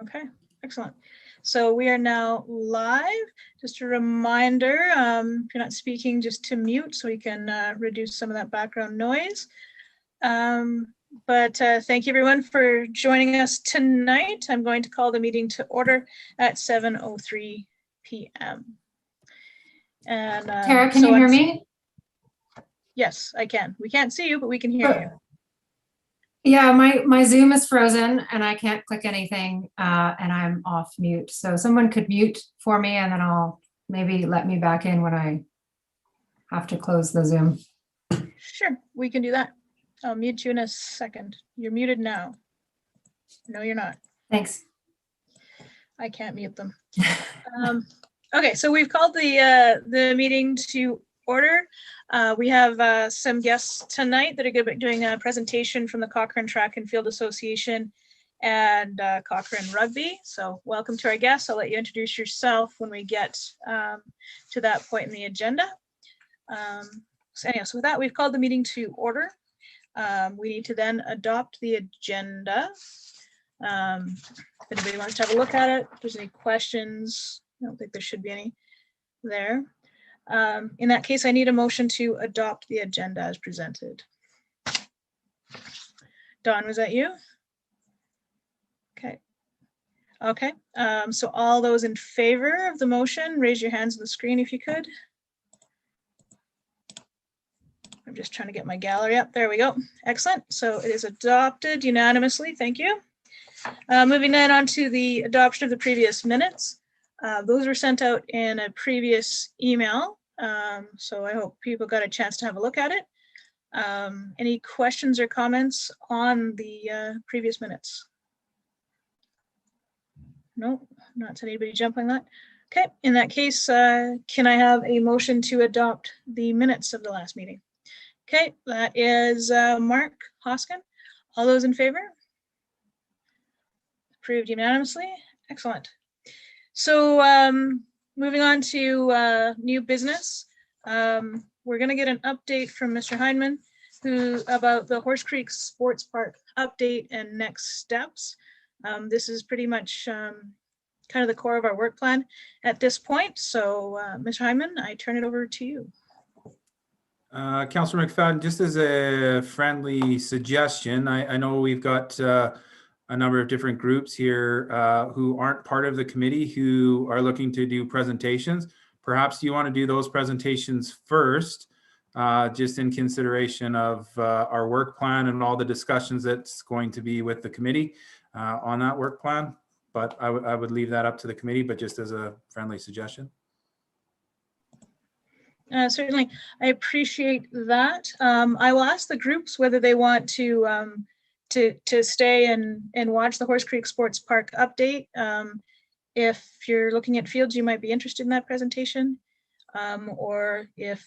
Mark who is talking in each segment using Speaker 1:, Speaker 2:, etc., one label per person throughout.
Speaker 1: Okay, excellent. So we are now live. Just a reminder, if you're not speaking, just to mute so we can reduce some of that background noise. But thank you everyone for joining us tonight. I'm going to call the meeting to order at 7:03 p.m. And
Speaker 2: Tara, can you hear me?
Speaker 1: Yes, I can. We can't see you, but we can hear you.
Speaker 2: Yeah, my Zoom is frozen and I can't click anything and I'm off mute. So someone could mute for me and then I'll maybe let me back in when I have to close the Zoom.
Speaker 1: Sure, we can do that. I'll mute you in a second. You're muted now. No, you're not.
Speaker 2: Thanks.
Speaker 1: I can't mute them. Okay, so we've called the meeting to order. We have some guests tonight that are going to be doing a presentation from the Cochrane Track and Field Association and Cochrane Rugby. So welcome to our guests. I'll let you introduce yourself when we get to that point in the agenda. So with that, we've called the meeting to order. We need to then adopt the agenda. If anybody wants to have a look at it, if there's any questions, I don't think there should be any there. In that case, I need a motion to adopt the agenda as presented. Dawn, was that you? Okay. Okay. So all those in favor of the motion, raise your hands on the screen if you could. I'm just trying to get my gallery up. There we go. Excellent. So it is adopted unanimously. Thank you. Moving then on to the adoption of the previous minutes. Those were sent out in a previous email. So I hope people got a chance to have a look at it. Any questions or comments on the previous minutes? No, not to anybody jumping that. Okay, in that case, can I have a motion to adopt the minutes of the last meeting? Okay, that is Mark Hoskin. All those in favor? Approved unanimously. Excellent. So moving on to new business, we're going to get an update from Mr. Heineman about the Horse Creek Sports Park update and next steps. This is pretty much kind of the core of our work plan at this point. So Mr. Heineman, I turn it over to you.
Speaker 3: Councillor McFadden, just as a friendly suggestion, I know we've got a number of different groups here who aren't part of the committee who are looking to do presentations. Perhaps you want to do those presentations first, just in consideration of our work plan and all the discussions that's going to be with the committee on that work plan. But I would leave that up to the committee, but just as a friendly suggestion.
Speaker 1: Certainly, I appreciate that. I will ask the groups whether they want to stay and watch the Horse Creek Sports Park update. If you're looking at fields, you might be interested in that presentation, or if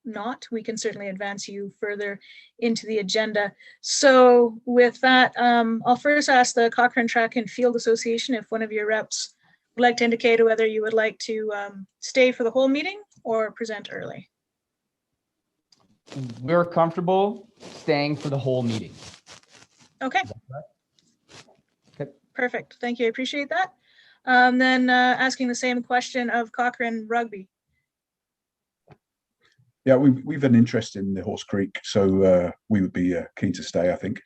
Speaker 1: not, we can certainly advance you further into the agenda. So with that, I'll first ask the Cochrane Track and Field Association if one of your reps would like to indicate whether you would like to stay for the whole meeting or present early.
Speaker 4: We're comfortable staying for the whole meeting.
Speaker 1: Okay.
Speaker 4: Okay.
Speaker 1: Perfect. Thank you. I appreciate that. Then asking the same question of Cochrane Rugby.
Speaker 5: Yeah, we've an interest in the Horse Creek, so we would be keen to stay, I think.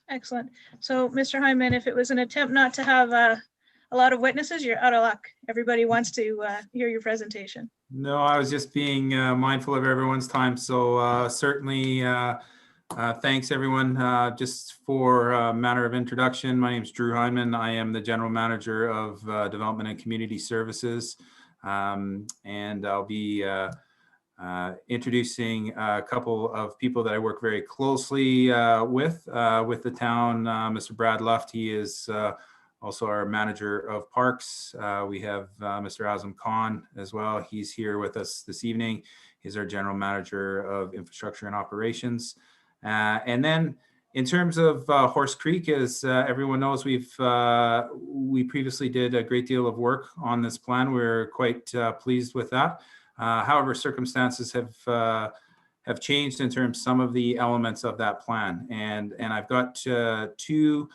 Speaker 1: Excellent. So, Mr. Heineman, if it was an attempt not to have a lot of witnesses, you're out of luck. Everybody wants to hear your presentation.
Speaker 3: No, I was just being mindful of everyone's time. So certainly, thanks everyone. Just for a matter of introduction, my name is Drew Heineman. I am the General Manager of Development and Community Services. And I'll be introducing a couple of people that I work very closely with the town. Mr. Brad Luft, he is also our manager of parks. We have Mr. Azam Khan as well. He's here with us this evening. He's our general manager of infrastructure and operations. And then in terms of Horse Creek, as everyone knows, we previously did a great deal of work on this plan. We're quite pleased with that. However, circumstances have changed in terms of some of the elements of that plan. And I've got two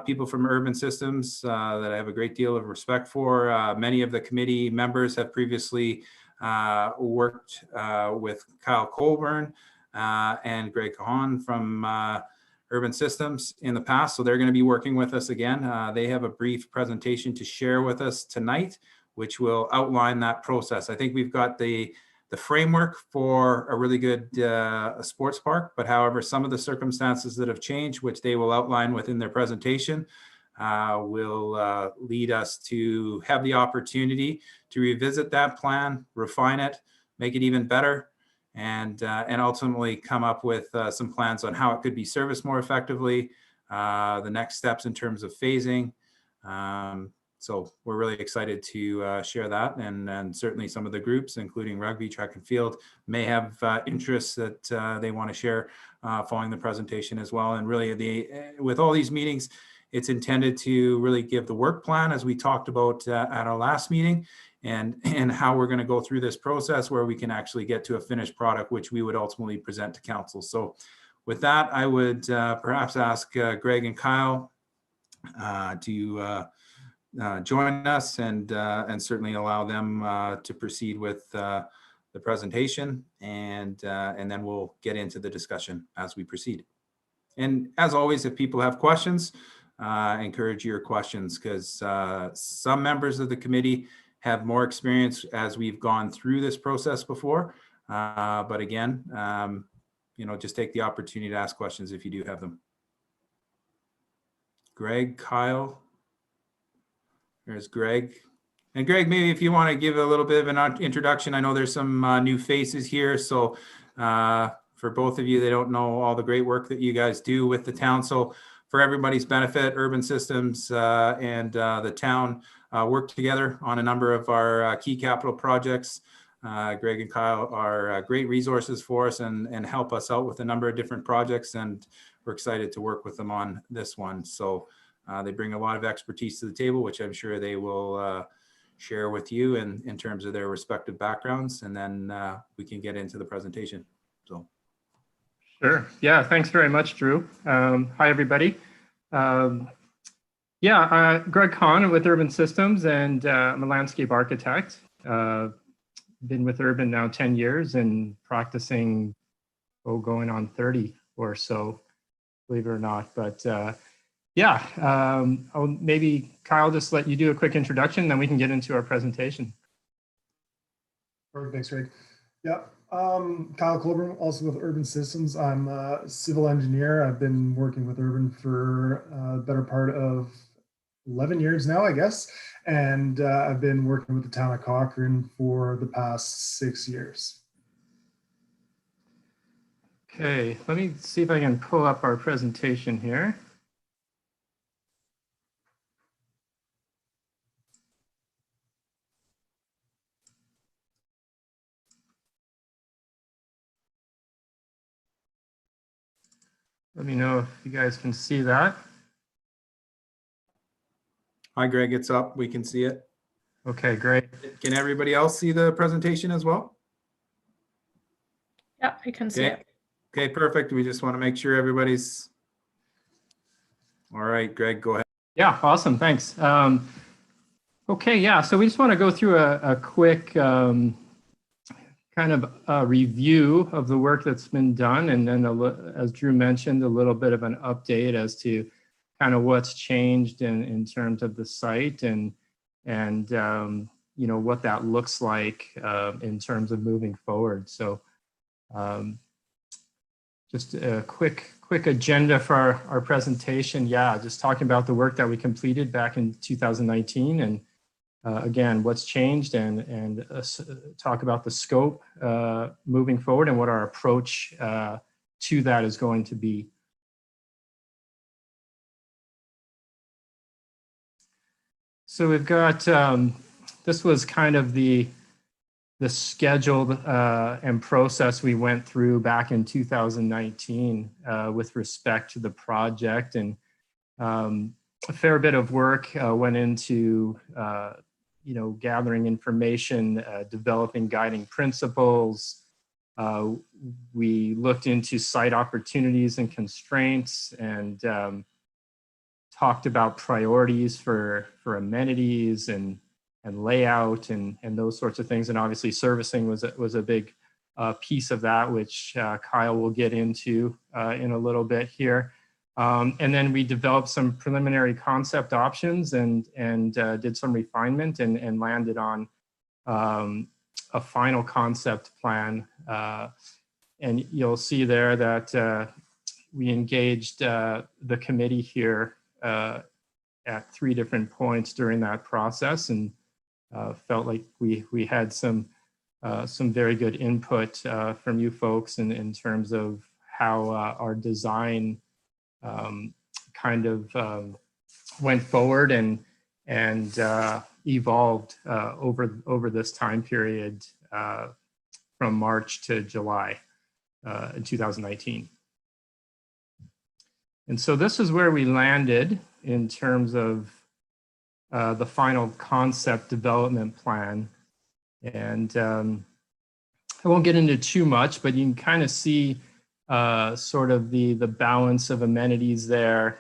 Speaker 3: people from Urban Systems that I have a great deal of respect for. Many of the committee members have previously worked with Kyle Colburn and Greg Kahan from Urban Systems in the past, so they're going to be working with us again. They have a brief presentation to share with us tonight, which will outline that process. I think we've got the framework for a really good sports park, but however, some of the circumstances that have changed, which they will outline within their presentation, will lead us to have the opportunity to revisit that plan, refine it, make it even better, and ultimately come up with some plans on how it could be serviced more effectively, the next steps in terms of phasing. So we're really excited to share that, and certainly some of the groups, including rugby, track and field, may have interests that they want to share following the presentation as well. And really, with all these meetings, it's intended to really give the work plan, as we talked about at our last meeting, and how we're going to go through this process where we can actually get to a finished product, which we would ultimately present to council. So with that, I would perhaps ask Greg and Kyle to join us, and certainly allow them to proceed with the presentation, and then we'll get into the discussion as we proceed. And as always, if people have questions, I encourage your questions, because some members of the committee have more experience as we've gone through this process before. But again, just take the opportunity to ask questions if you do have them. Greg, Kyle. There's Greg. And Greg, maybe if you want to give a little bit of an introduction. I know there's some new faces here. So for both of you, they don't know all the great work that you guys do with the town. So for everybody's benefit, Urban Systems and the town work together on a number of our key capital projects. Greg and Kyle are great resources for us and help us out with a number of different projects. And we're excited to work with them on this one. So they bring a lot of expertise to the table, which I'm sure they will share with you in terms of their respective backgrounds, and then we can get into the presentation. So,
Speaker 6: sure. Yeah, thanks very much, Drew. Hi, everybody. Greg Kahn with Urban Systems, and I'm a landscape architect. Been with Urban now 10 years and practicing, going on 30 or so, believe it or not. But I'll maybe, Kyle, just let you do a quick introduction, then we can get into our presentation.
Speaker 7: Perfect, thanks, Greg. Yeah, Kyle Colburn, also with Urban Systems. I'm a civil engineer. I've been working with Urban for the better part of 11 years now, I guess. And I've been working with the town of Cochrane for the past 6 years.
Speaker 6: Okay, let me see if I can pull up our presentation here. Let me know if you guys can see that.
Speaker 3: hi, Greg, it's up. We can see it.
Speaker 6: Okay, great.
Speaker 3: Can everybody else see the presentation as well?
Speaker 1: Yeah, I can see
Speaker 3: Okay.
Speaker 1: it.
Speaker 3: Okay, perfect. We just want to make sure everybody's all right. Greg, go ahead.
Speaker 6: Yeah, awesome. Thanks. Okay, yeah, so we just want to go through a quick kind of a review of the work that's been done, and then, as Drew mentioned, a little bit of an update as to kind of what's changed in terms of the site and what that looks like in terms of moving forward. So just a quick agenda for our presentation. Yeah, just talking about the work that we completed back in 2019, and again, what's changed, and talk about the scope moving forward and what our approach to that is going to be. So we've got, this was kind of the scheduled and process we went through back in 2019 with respect to the project, and a fair bit of work went into gathering information, developing guiding principles. We looked into site opportunities and constraints, and talked about priorities for amenities and layout and those sorts of things. And obviously servicing was a big piece of that, which Kyle will get into in a little bit here. And then we developed some preliminary concept options and did some refinement and landed on a final concept plan. And you'll see there that we engaged the committee here at 3 different points during that process, and felt like we had some very good input from you folks in terms of how our design kind of went forward and evolved over this time period from March to July in 2019. And so this is where we landed in terms of the final concept development plan. And I won't get into too much, but you can kind of see sort of the balance of amenities there.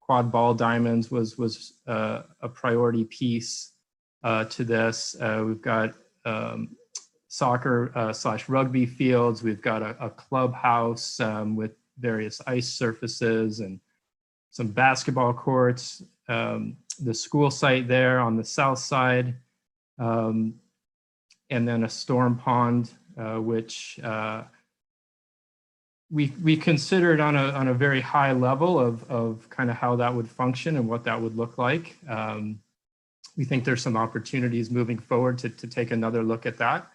Speaker 6: Quad ball diamonds was a priority piece to this. We've got soccer / rugby fields. We've got a clubhouse with various ice surfaces and some basketball courts. The school site there on the south side, and then a storm pond, which we considered on a very high level of kind of how that would function and what that would look like. We think there's some opportunities moving forward to take another look at that.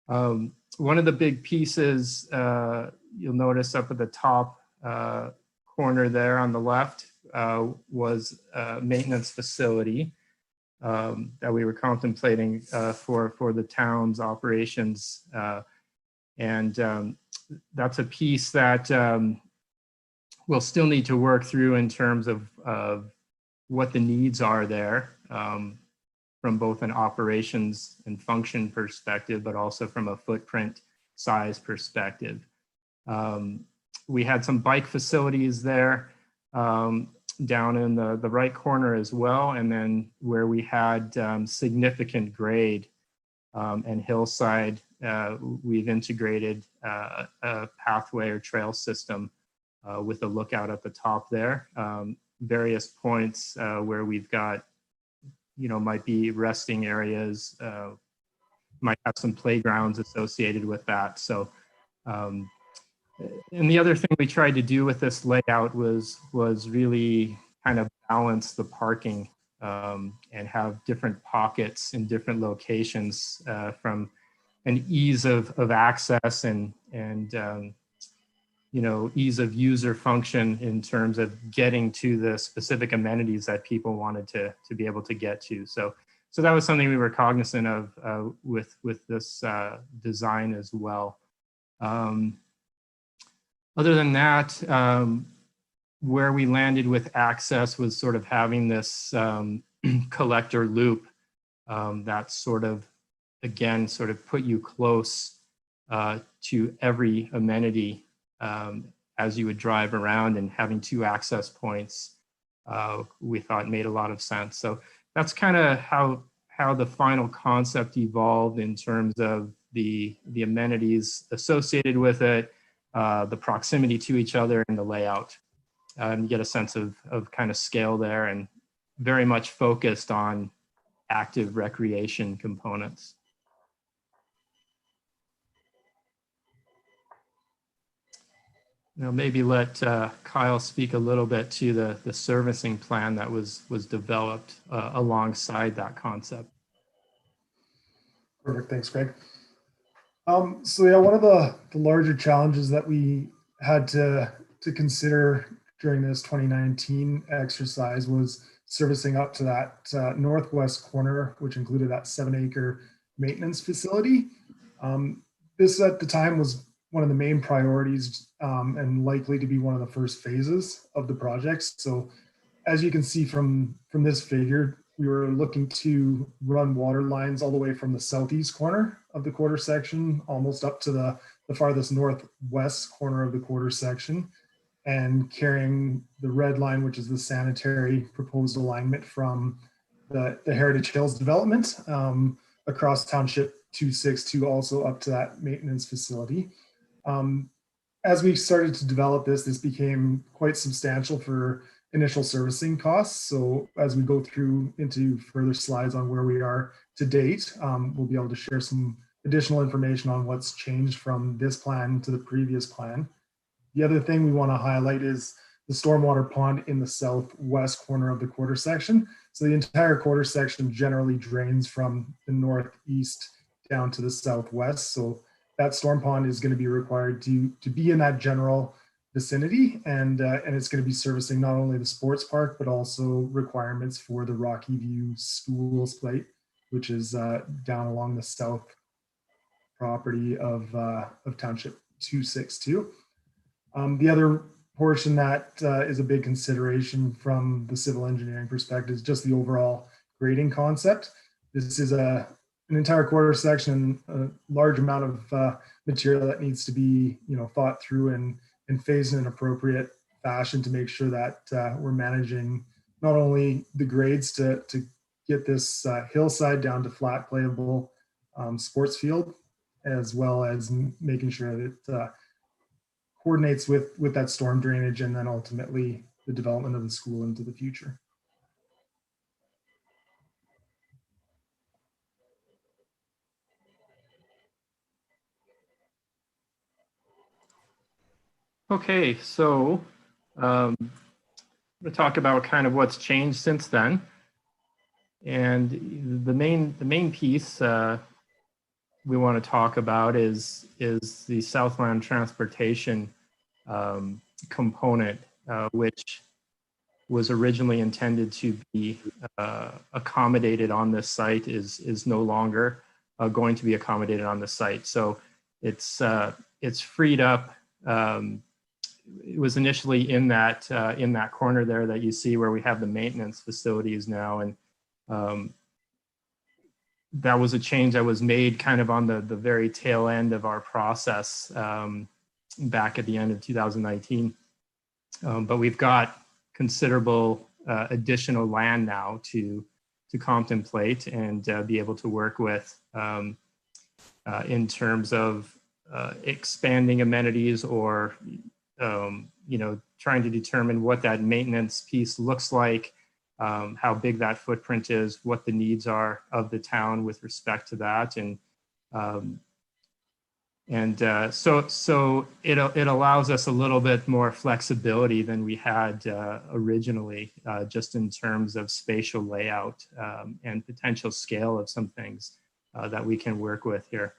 Speaker 6: One of the big pieces you'll notice up at the top corner there on the left was a maintenance facility that we were contemplating for the town's operations. And that's a piece that we'll still need to work through in terms of what the needs are there from both an operations and function perspective, but also from a footprint size perspective. We had some bike facilities there down in the right corner as well. And then where we had significant grade and hillside, we've integrated a pathway or trail system with a lookout at the top there. Various points where we've got, might be resting areas, might have some playgrounds associated with that. So, and the other thing we tried to do with this layout was really kind of balance the parking and have different pockets in different locations from an ease of access and ease of user function in terms of getting to the specific amenities that people wanted to be able to get to. So that was something we were cognizant of with this design as well. Other than that, where we landed with access was sort of having this collector loop that sort of, again, sort of put you close to every amenity as you would drive around, and having 2 access points we thought made a lot of sense. So that's kind of how the final concept evolved in terms of the amenities associated with it, the proximity to each other, and the layout. You get a sense of kind of scale there, and very much focused on active recreation components. Maybe let Kyle speak a little bit to the servicing plan that was developed alongside that concept.
Speaker 7: Perfect, thanks, Greg. So yeah, one of the larger challenges that we had to consider during this 2019 exercise was servicing up to that northwest corner, which included that 7-acre maintenance facility. This at the time was one of the main priorities and likely to be one of the first phases of the project. So as you can see from this figure, we were looking to run water lines all the way from the southeast corner of the quarter section, almost up to the farthest northwest corner of the quarter section. and carrying the red line, which is the sanitary proposed alignment from the Heritage Hills development across Township 262, also up to that maintenance facility. As we started to develop this became quite substantial for initial servicing costs. So as we go through into further slides on where we are to date, we'll be able to share some additional information on what's changed from this plan to the previous plan. The other thing we want to highlight is the stormwater pond in the southwest corner of the quarter section. So the entire quarter section generally drains from the northeast down to the southwest. So that storm pond is going to be required to be in that general vicinity, and it's going to be servicing not only the sports park, but also requirements for the Rocky View Schools plate, which is down along the south property of Township 262. The other portion that is a big consideration from the civil engineering perspective is just the overall grading concept. This is an entire quarter section, a large amount of material that needs to be, thought through and phased in an appropriate fashion to make sure that we're managing not only the grades to get this hillside down to flat playable sports field, as well as making sure that it coordinates with that storm drainage and then ultimately the development of the school into the future.
Speaker 6: Okay, so we'll talk about kind of what's changed since then. And the main piece we want to talk about is the Southland transportation component, which was originally intended to be accommodated on this site is no longer going to be accommodated on the site. So it's freed up. It was initially in that corner there that you see where we have the maintenance facilities now, and that was a change that was made kind of on the very tail end of our process back at the end of 2019. But we've got considerable additional land now to contemplate and be able to work with in terms of expanding amenities or trying to determine what that maintenance piece looks like, how big that footprint is, what the needs are of the town with respect to that, so it allows us a little bit more flexibility than we had originally, just in terms of spatial layout and potential scale of some things that we can work with here.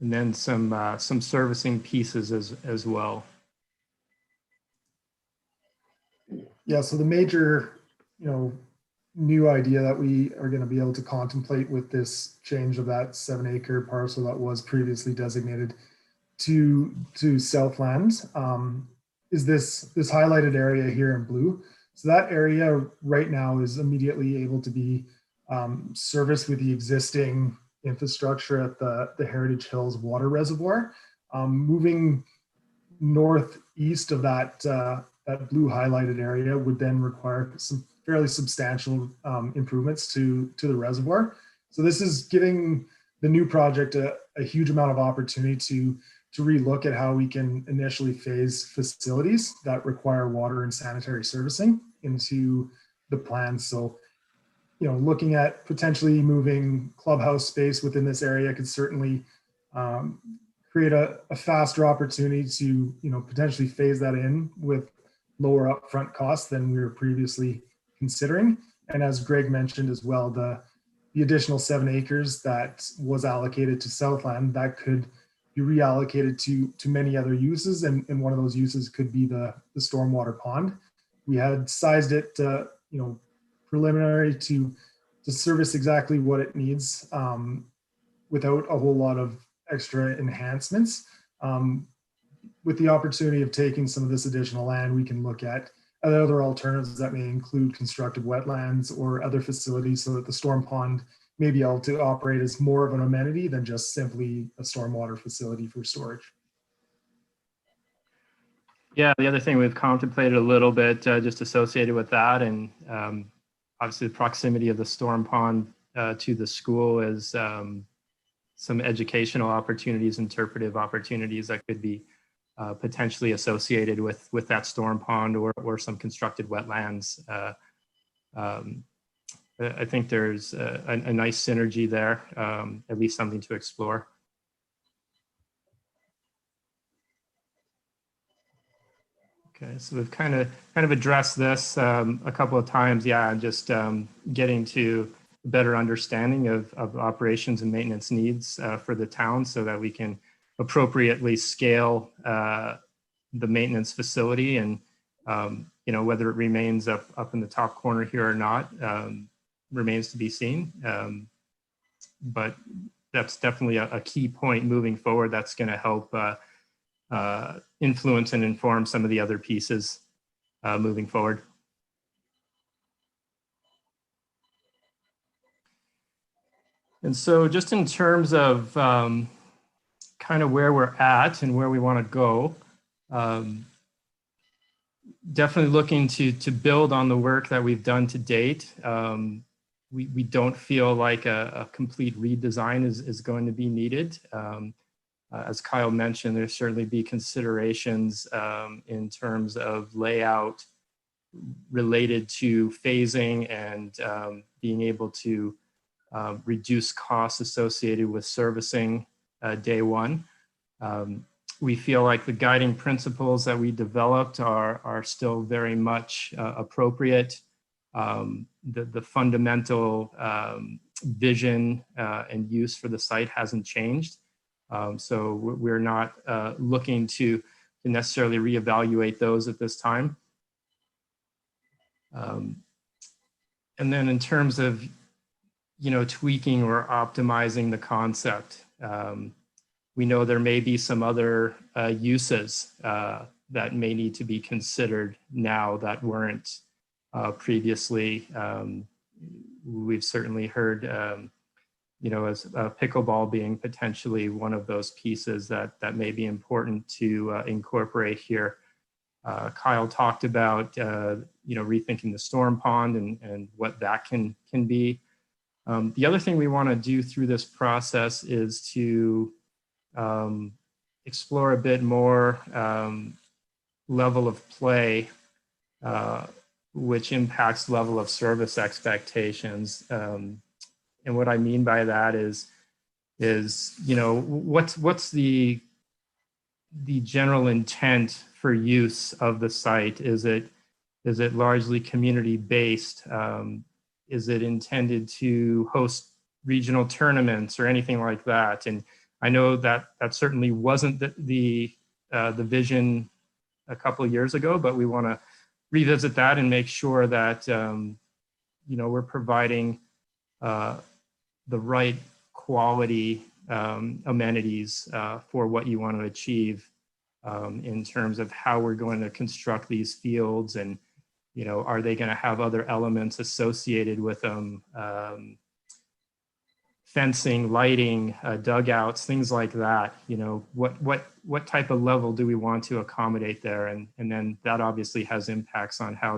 Speaker 6: And then some servicing pieces as well.
Speaker 7: Yeah, so the major, new idea that we are going to be able to contemplate with this change of that 7-acre parcel that was previously designated to Southland is this highlighted area here in blue. So that area right now is immediately able to be serviced with the existing infrastructure at the Heritage Hills water reservoir. Moving northeast of that blue highlighted area would then require some fairly substantial improvements to the reservoir. So this is giving the new project a huge amount of opportunity to relook at how we can initially phase facilities that require water and sanitary servicing into the plan. So, looking at potentially moving clubhouse space within this area could certainly create a faster opportunity to, potentially phase that in with lower upfront costs than we were previously considering. And as Greg mentioned as well, the additional 7 acres that was allocated to Southland, that could be reallocated to many other uses. And one of those uses could be the stormwater pond. We had sized it, preliminary to service exactly what it needs without a whole lot of extra enhancements. With the opportunity of taking some of this additional land, we can look at other alternatives that may include constructed wetlands or other facilities so that the storm pond may be able to operate as more of an amenity than just simply a stormwater facility for storage.
Speaker 6: Yeah, the other thing we've contemplated a little bit just associated with that, and obviously the proximity of the storm pond to the school is some educational opportunities, interpretive opportunities that could be potentially associated with that storm pond or some constructed wetlands. I think there's a nice synergy there, at least something to explore. Okay, so we've kind of addressed this a couple of times. Yeah, just getting to a better understanding of operations and maintenance needs for the town so that we can appropriately scale the maintenance facility, and you know, whether it remains up in the top corner here or not remains to be seen. But that's definitely a key point moving forward that's going to help influence and inform some of the other pieces moving forward. And so just in terms of kind of where we're at and where we want to go, definitely looking to build on the work that we've done to date. We don't feel like a complete redesign is going to be needed. As Kyle mentioned, there'll certainly be considerations in terms of layout related to phasing and being able to reduce costs associated with servicing day one. We feel like the guiding principles that we developed are still very much appropriate. The fundamental vision and use for the site hasn't changed. So we're not looking to necessarily reevaluate those at this time. And then in terms of, you know, tweaking or optimizing the concept, we know there may be some other uses that may need to be considered now that weren't previously. We've certainly heard you know, as pickleball being potentially one of those pieces that may be important to incorporate here. Kyle talked about, you know, rethinking the storm pond and what that can be. The other thing we want to do through this process is to explore a bit more level of play, which impacts level of service expectations. And what I mean by that is you know, what's the general intent for use of the site? Is it largely community based? Is it intended to host regional tournaments or anything like that? And I know that certainly wasn't the vision a couple of years ago, but we want to revisit that and make sure that you know, we're providing the right quality amenities for what you want to achieve in terms of how we're going to construct these fields, and you know, are they going to have other elements associated with them, fencing, lighting, dugouts, things like that. You know, what type of level do we want to accommodate there, and then that obviously has impacts on how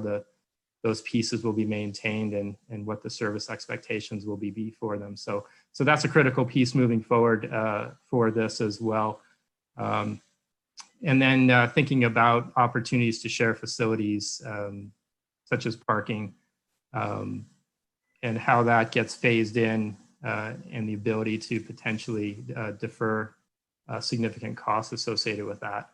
Speaker 6: those pieces will be maintained and what the service expectations will be for them. So that's a critical piece moving forward for this as well. And then thinking about opportunities to share facilities such as parking and how that gets phased in and the ability to potentially defer significant costs associated with that.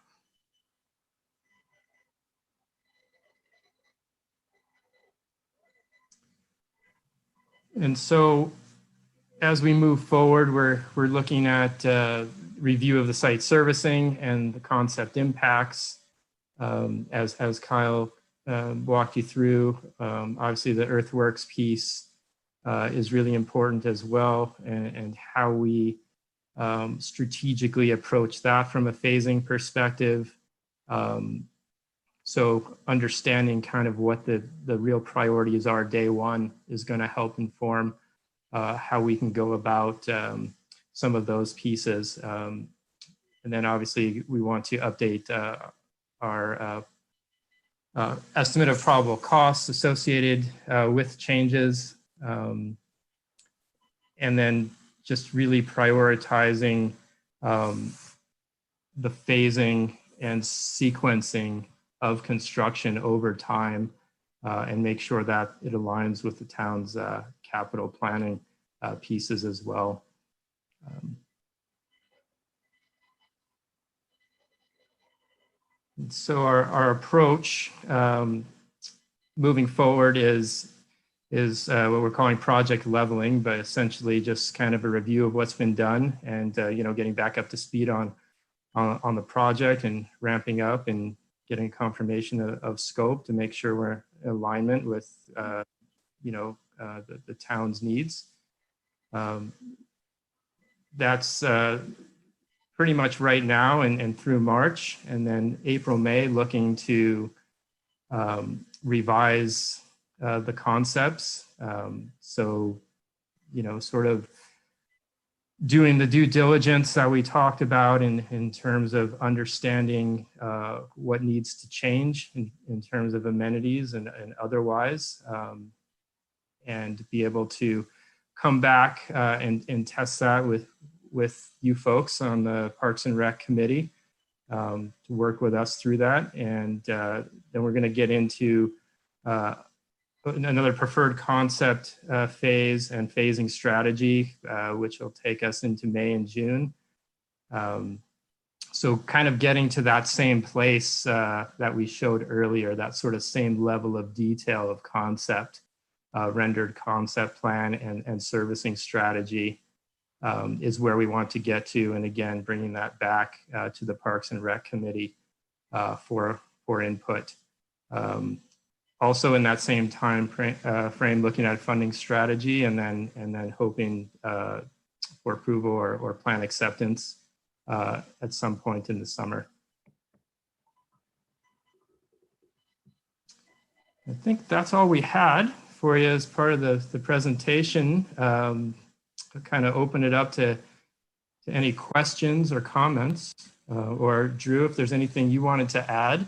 Speaker 6: And so as we move forward, we're looking at review of the site servicing and the concept impacts. As Kyle walked you through, obviously the earthworks piece is really important as well, and how we strategically approach that from a phasing perspective. So understanding kind of what the real priorities are day one is going to help inform how we can go about some of those pieces. And then obviously we want to update our estimate of probable costs associated with changes. And then just really prioritizing the phasing and sequencing of construction over time and make sure that it aligns with the town's capital planning pieces as well. So our approach moving forward is what we're calling project leveling, but essentially just kind of a review of what's been done and getting back up to speed on the project and ramping up and getting confirmation of scope to make sure we're in alignment with the town's needs. That's pretty much right now and through March, and then April, May, looking to revise the concepts. So, sort of doing the due diligence that we talked about in terms of understanding what needs to change in terms of amenities and otherwise, and be able to come back and test that with you folks on the Parks and Rec committee to work with us through that. And then we're going to get into another preferred concept phase and phasing strategy, which will take us into May and June. So kind of getting to that same place that we showed earlier, that sort of same level of detail of concept, rendered concept plan and servicing strategy is where we want to get to. And again, bringing that back to the Parks and Rec committee for input. Also in that same time frame, looking at funding strategy and then hoping for approval or plan acceptance at some point in the summer. I think that's all we had for you as part of the presentation. Kind of open it up to any questions or comments, or Drew, if there's anything you wanted to add.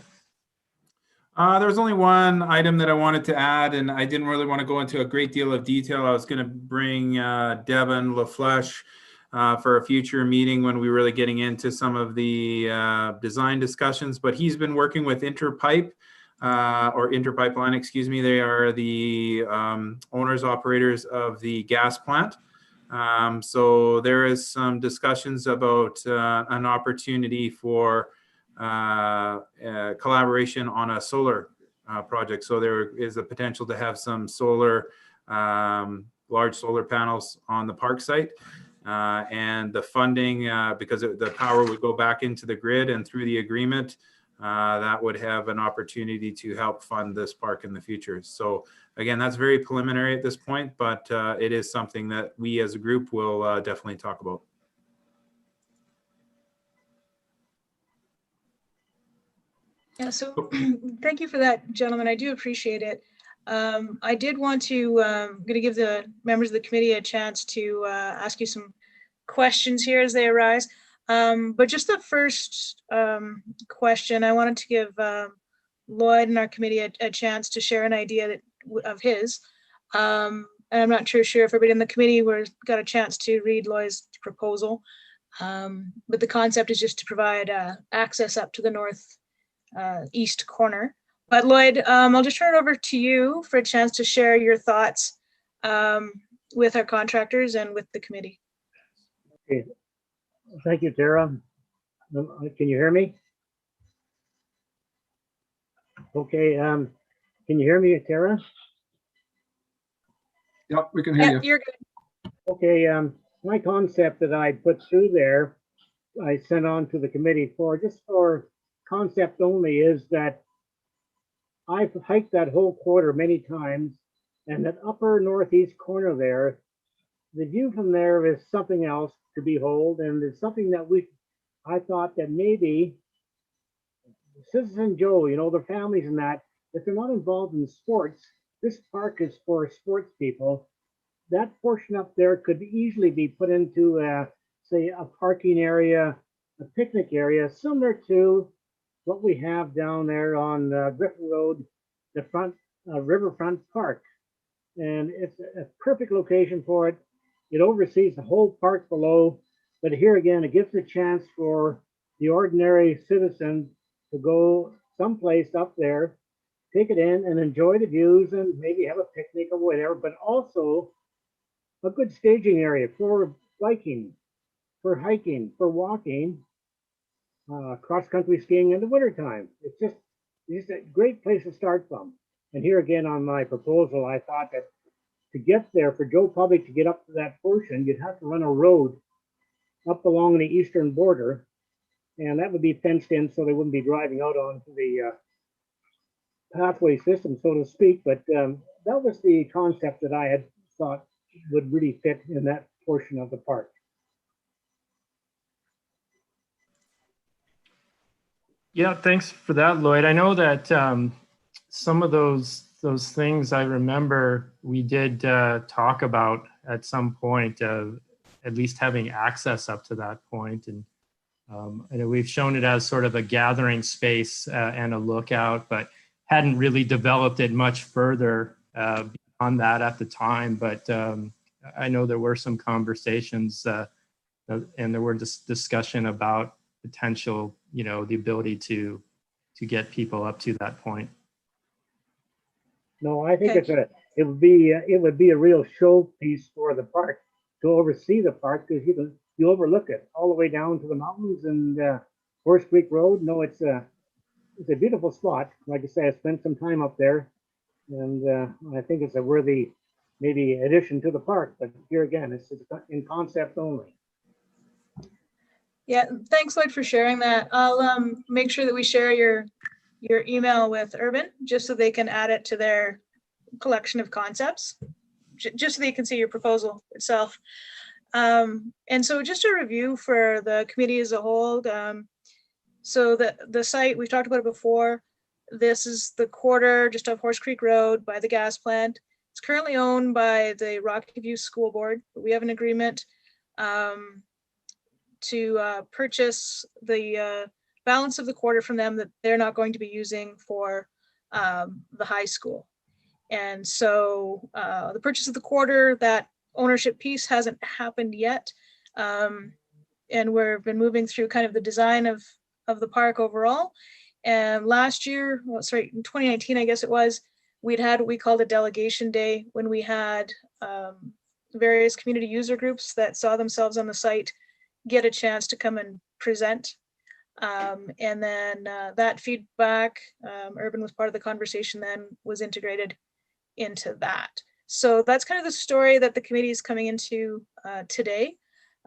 Speaker 3: There's only one item that I wanted to add, and I didn't really want to go into a great deal of detail. I was going to bring Devin LaFlèche for a future meeting when we were really getting into some of the design discussions, but he's been working with Interpipe, or Interpipeline, excuse me. They are the owners, operators of the gas plant. So there is some discussions about an opportunity for collaboration on a solar project. So there is a potential to have some solar, large solar panels on the park site, and the funding, because the power would go back into the grid, and through the agreement, that would have an opportunity to help fund this park in the future. So again, that's very preliminary at this point, but it is something that we as a group will definitely talk about.
Speaker 1: Yeah, so thank you for that, gentlemen. I do appreciate it. I did want to, going to give the members of the committee a chance to ask you some questions here as they arise. But just the first question, I wanted to give Lloyd and our committee a chance to share an idea of his. And I'm not sure if everybody in the committee got a chance to read Lloyd's proposal. But the concept is just to provide access up to the north east corner. But Lloyd, I'll just turn it over to you for a chance to share your thoughts with our contractors and with the committee.
Speaker 8: Okay. Thank you, Tara. Can you hear me? Okay. Can you hear me, Tara?
Speaker 5: Yep, we can hear
Speaker 1: Yeah,
Speaker 5: you.
Speaker 1: you're good.
Speaker 8: Okay. My concept that I put through there, I sent on to the committee just for concept only, is that I've hiked that whole quarter many times, and that upper northeast corner there, the view from there is something else to behold, and it's something that I thought that maybe Citizen Joe, their families and that, if they're not involved in sports, this park is for sports people. that portion up there could easily be put into, say, a parking area, a picnic area, similar to what we have down there on Griffin Road, the front Riverfront Park. And it's a perfect location for it. It oversees the whole park below. But here again, it gives a chance for the ordinary citizen to go someplace up there, take it in and enjoy the views and maybe have a picnic or whatever, but also a good staging area for biking, for hiking, for walking, cross-country skiing in the wintertime. It's just a great place to start from. And here again on my proposal, I thought that to get there, for Joe Public to get up to that portion, you'd have to run a road up along the eastern border, and that would be fenced in so they wouldn't be driving out onto the pathway system, so to speak. But that was the concept that I had thought would really fit in that portion of the park.
Speaker 6: Yeah, thanks for that, Lloyd. I know that some of those things I remember we did talk about at some point, at least having access up to that point. And I know we've shown it as sort of a gathering space and a lookout, but hadn't really developed it much further beyond that at the time. But I know there were some conversations and there were discussion about potential, the ability to get people up to that point.
Speaker 8: No, I think it would be a real showpiece for the park to oversee the park, because you overlook it all the way down to the mountains and Horse Creek Road. No, it's a beautiful spot. Like I say, I spent some time up there, and I think it's a worthy maybe addition to the park. But here again, it's in concept only.
Speaker 1: Yeah, thanks, Lloyd, for sharing that. I'll make sure that we share your email with Urban, just so they can add it to their collection of concepts, just so they can see your proposal itself. And so just a review for the committee as a whole. So the site, we've talked about it before. This is the quarter just off Horse Creek Road by the gas plant. It's currently owned by the Rocky View School Board, but we have an agreement to purchase the balance of the quarter from them that they're not going to be using for the high school. And so the purchase of the quarter, that ownership piece hasn't happened yet. And we've been moving through kind of the design of the park overall. And last year, well, sorry, in 2019, I guess it was, we'd had what we called a delegation day, when we had various community user groups that saw themselves on the site get a chance to come and present. And then that feedback, Urban was part of the conversation, then was integrated into that. So that's kind of the story that the committee is coming into today.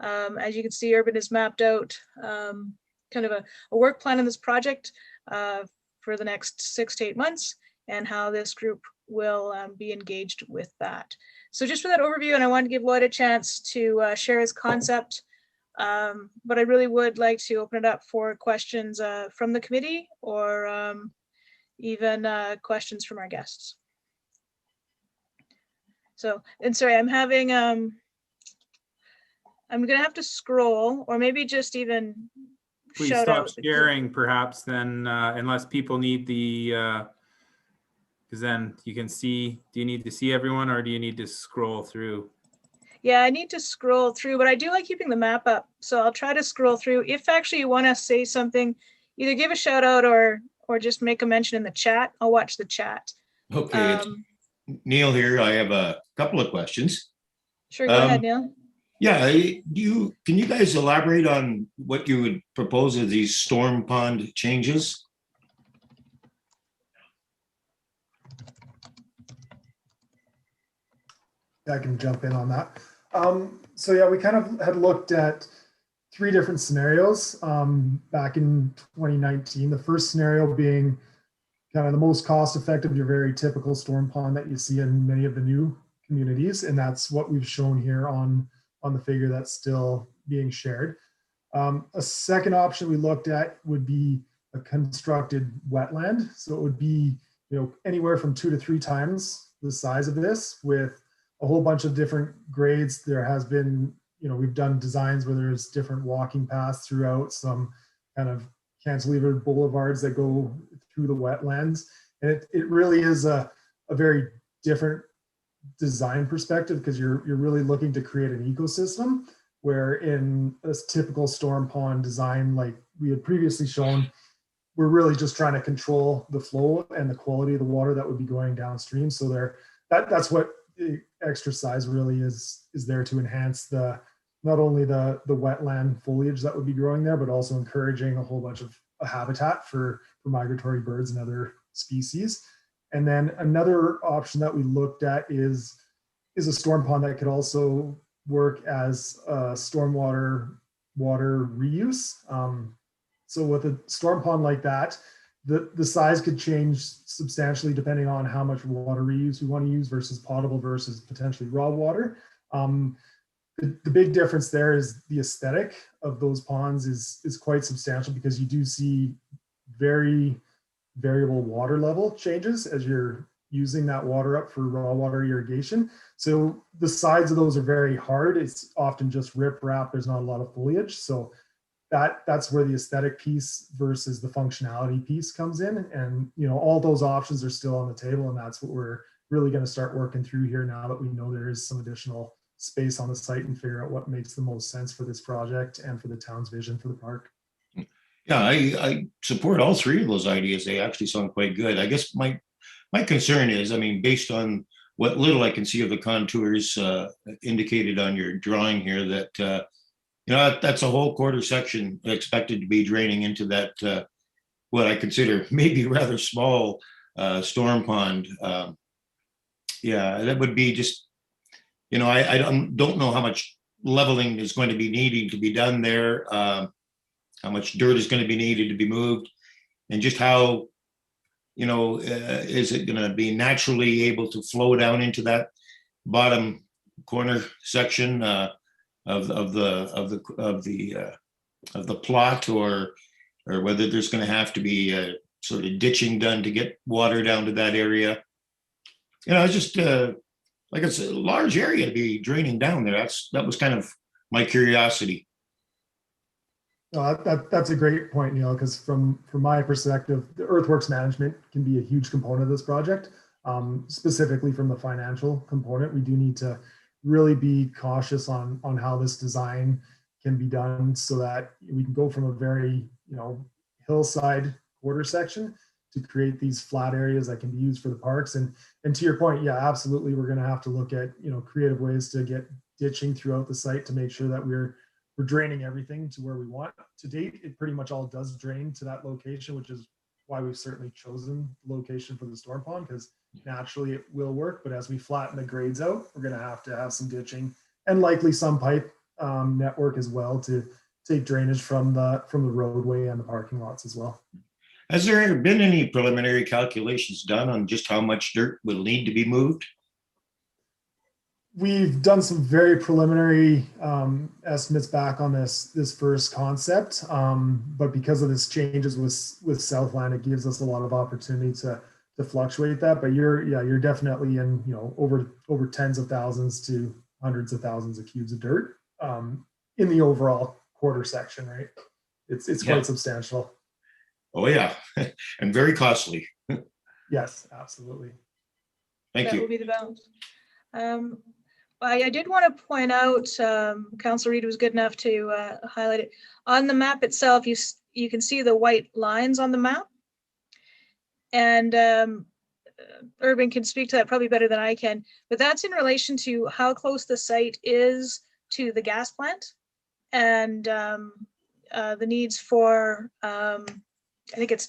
Speaker 1: As you can see, Urban has mapped out kind of a work plan in this project for the next 6 to 8 months, and how this group will be engaged with that. So just for that overview, and I wanted to give Lloyd a chance to share his concept, but I really would like to open it up for questions from the committee, or even questions from our guests. So, and sorry, I'm having, I'm gonna have to scroll, or maybe just even
Speaker 3: Please
Speaker 1: shout
Speaker 3: stop
Speaker 1: out.
Speaker 3: sharing perhaps then, unless people need the, because then you can see, do you need to see everyone, or do you need to scroll through?
Speaker 1: Yeah, I need to scroll through, but I do like keeping the map up. So I'll try to scroll through. If actually you want to say something, either give a shout out or just make a mention in the chat. I'll watch the chat.
Speaker 9: Okay, it's Neil here. I have a couple of questions.
Speaker 1: Sure, go ahead, Neil.
Speaker 9: Yeah, can you guys elaborate on what you would propose of these storm pond changes?
Speaker 7: I can jump in on that. So yeah, we kind of had looked at 3 different scenarios back in 2019. The first scenario being kind of the most cost effective, your very typical storm pond that you see in many of the new communities. And that's what we've shown here on the figure that's still being shared. A second option we looked at would be a constructed wetland. So it would be, anywhere from 2 to 3 times the size of this, with a whole bunch of different grades. There has been, we've done designs where there's different walking paths throughout, some kind of cantilevered boulevards that go through the wetlands. And it really is a very different design perspective, because you're really looking to create an ecosystem, where in a typical storm pond design, like we had previously shown, we're really just trying to control the flow and the quality of the water that would be going downstream. So that's what the extra size really is there to enhance not only the wetland foliage that would be growing there, but also encouraging a whole bunch of a habitat for migratory birds and other species. And then another option that we looked at is a storm pond that could also work as a stormwater water reuse. So with a storm pond like that, the size could change substantially depending on how much water reuse we want to use versus potable versus potentially raw water. The big difference there is the aesthetic of those ponds is quite substantial, because you do see very variable water level changes as you're using that water up for raw water irrigation. So the sides of those are very hard. It's often just riprap. There's not a lot of foliage. So that's where the aesthetic piece versus the functionality piece comes in. And, all those options are still on the table. And that's what we're really going to start working through here now that we know there is some additional space on the site, and figure out what makes the most sense for this project and for the town's vision for the park.
Speaker 9: Yeah, I support all three of those ideas. They actually sound quite good. I guess my concern is, based on what little I can see of the contours indicated on your drawing here, that that's a whole quarter section expected to be draining into that what I consider maybe rather small storm pond. Yeah, that would be just, I don't know how much leveling is going to be needing to be done there. How much dirt is going to be needed to be moved, and just how, is it going to be naturally able to flow down into that bottom corner section of the plot, or whether there's going to have to be a sort of ditching done to get water down to that area. It's just like it's a large area to be draining down there. That was kind of my curiosity.
Speaker 7: That's a great point, Neil, because from my perspective, the earthworks management can be a huge component of this project. Specifically from the financial component, we do need to really be cautious on how this design can be done, so that we can go from a very hillside quarter section to create these flat areas that can be used for the parks. And to your point, yeah, absolutely, we're going to have to look at creative ways to get ditching throughout the site to make sure that we're draining everything to where we want. To date, it pretty much all does drain to that location, which is why we've certainly chosen the location for the storm pond, because naturally it will work. But as we flatten the grades out, we're going to have some ditching and likely some pipe network as well to take drainage from the roadway and the parking lots as well.
Speaker 9: Has there been any preliminary calculations done on just how much dirt will need to be moved?
Speaker 7: We've done some very preliminary estimates back on this first concept, but because of this changes with Southland, it gives us a lot of opportunity to fluctuate that. But you're definitely in over tens of thousands to hundreds of thousands of cubes of dirt in the overall quarter section, right? It's quite substantial.
Speaker 9: Oh yeah, and very costly.
Speaker 7: Yes, absolutely.
Speaker 9: Thank
Speaker 1: That
Speaker 9: you.
Speaker 1: will be the balance. I did want to point out, Councilor Reid was good enough to highlight it. On the map itself, you can see the white lines on the map. And Urban can speak to that probably better than I can, but that's in relation to how close the site is to the gas plant and the needs for, I think it's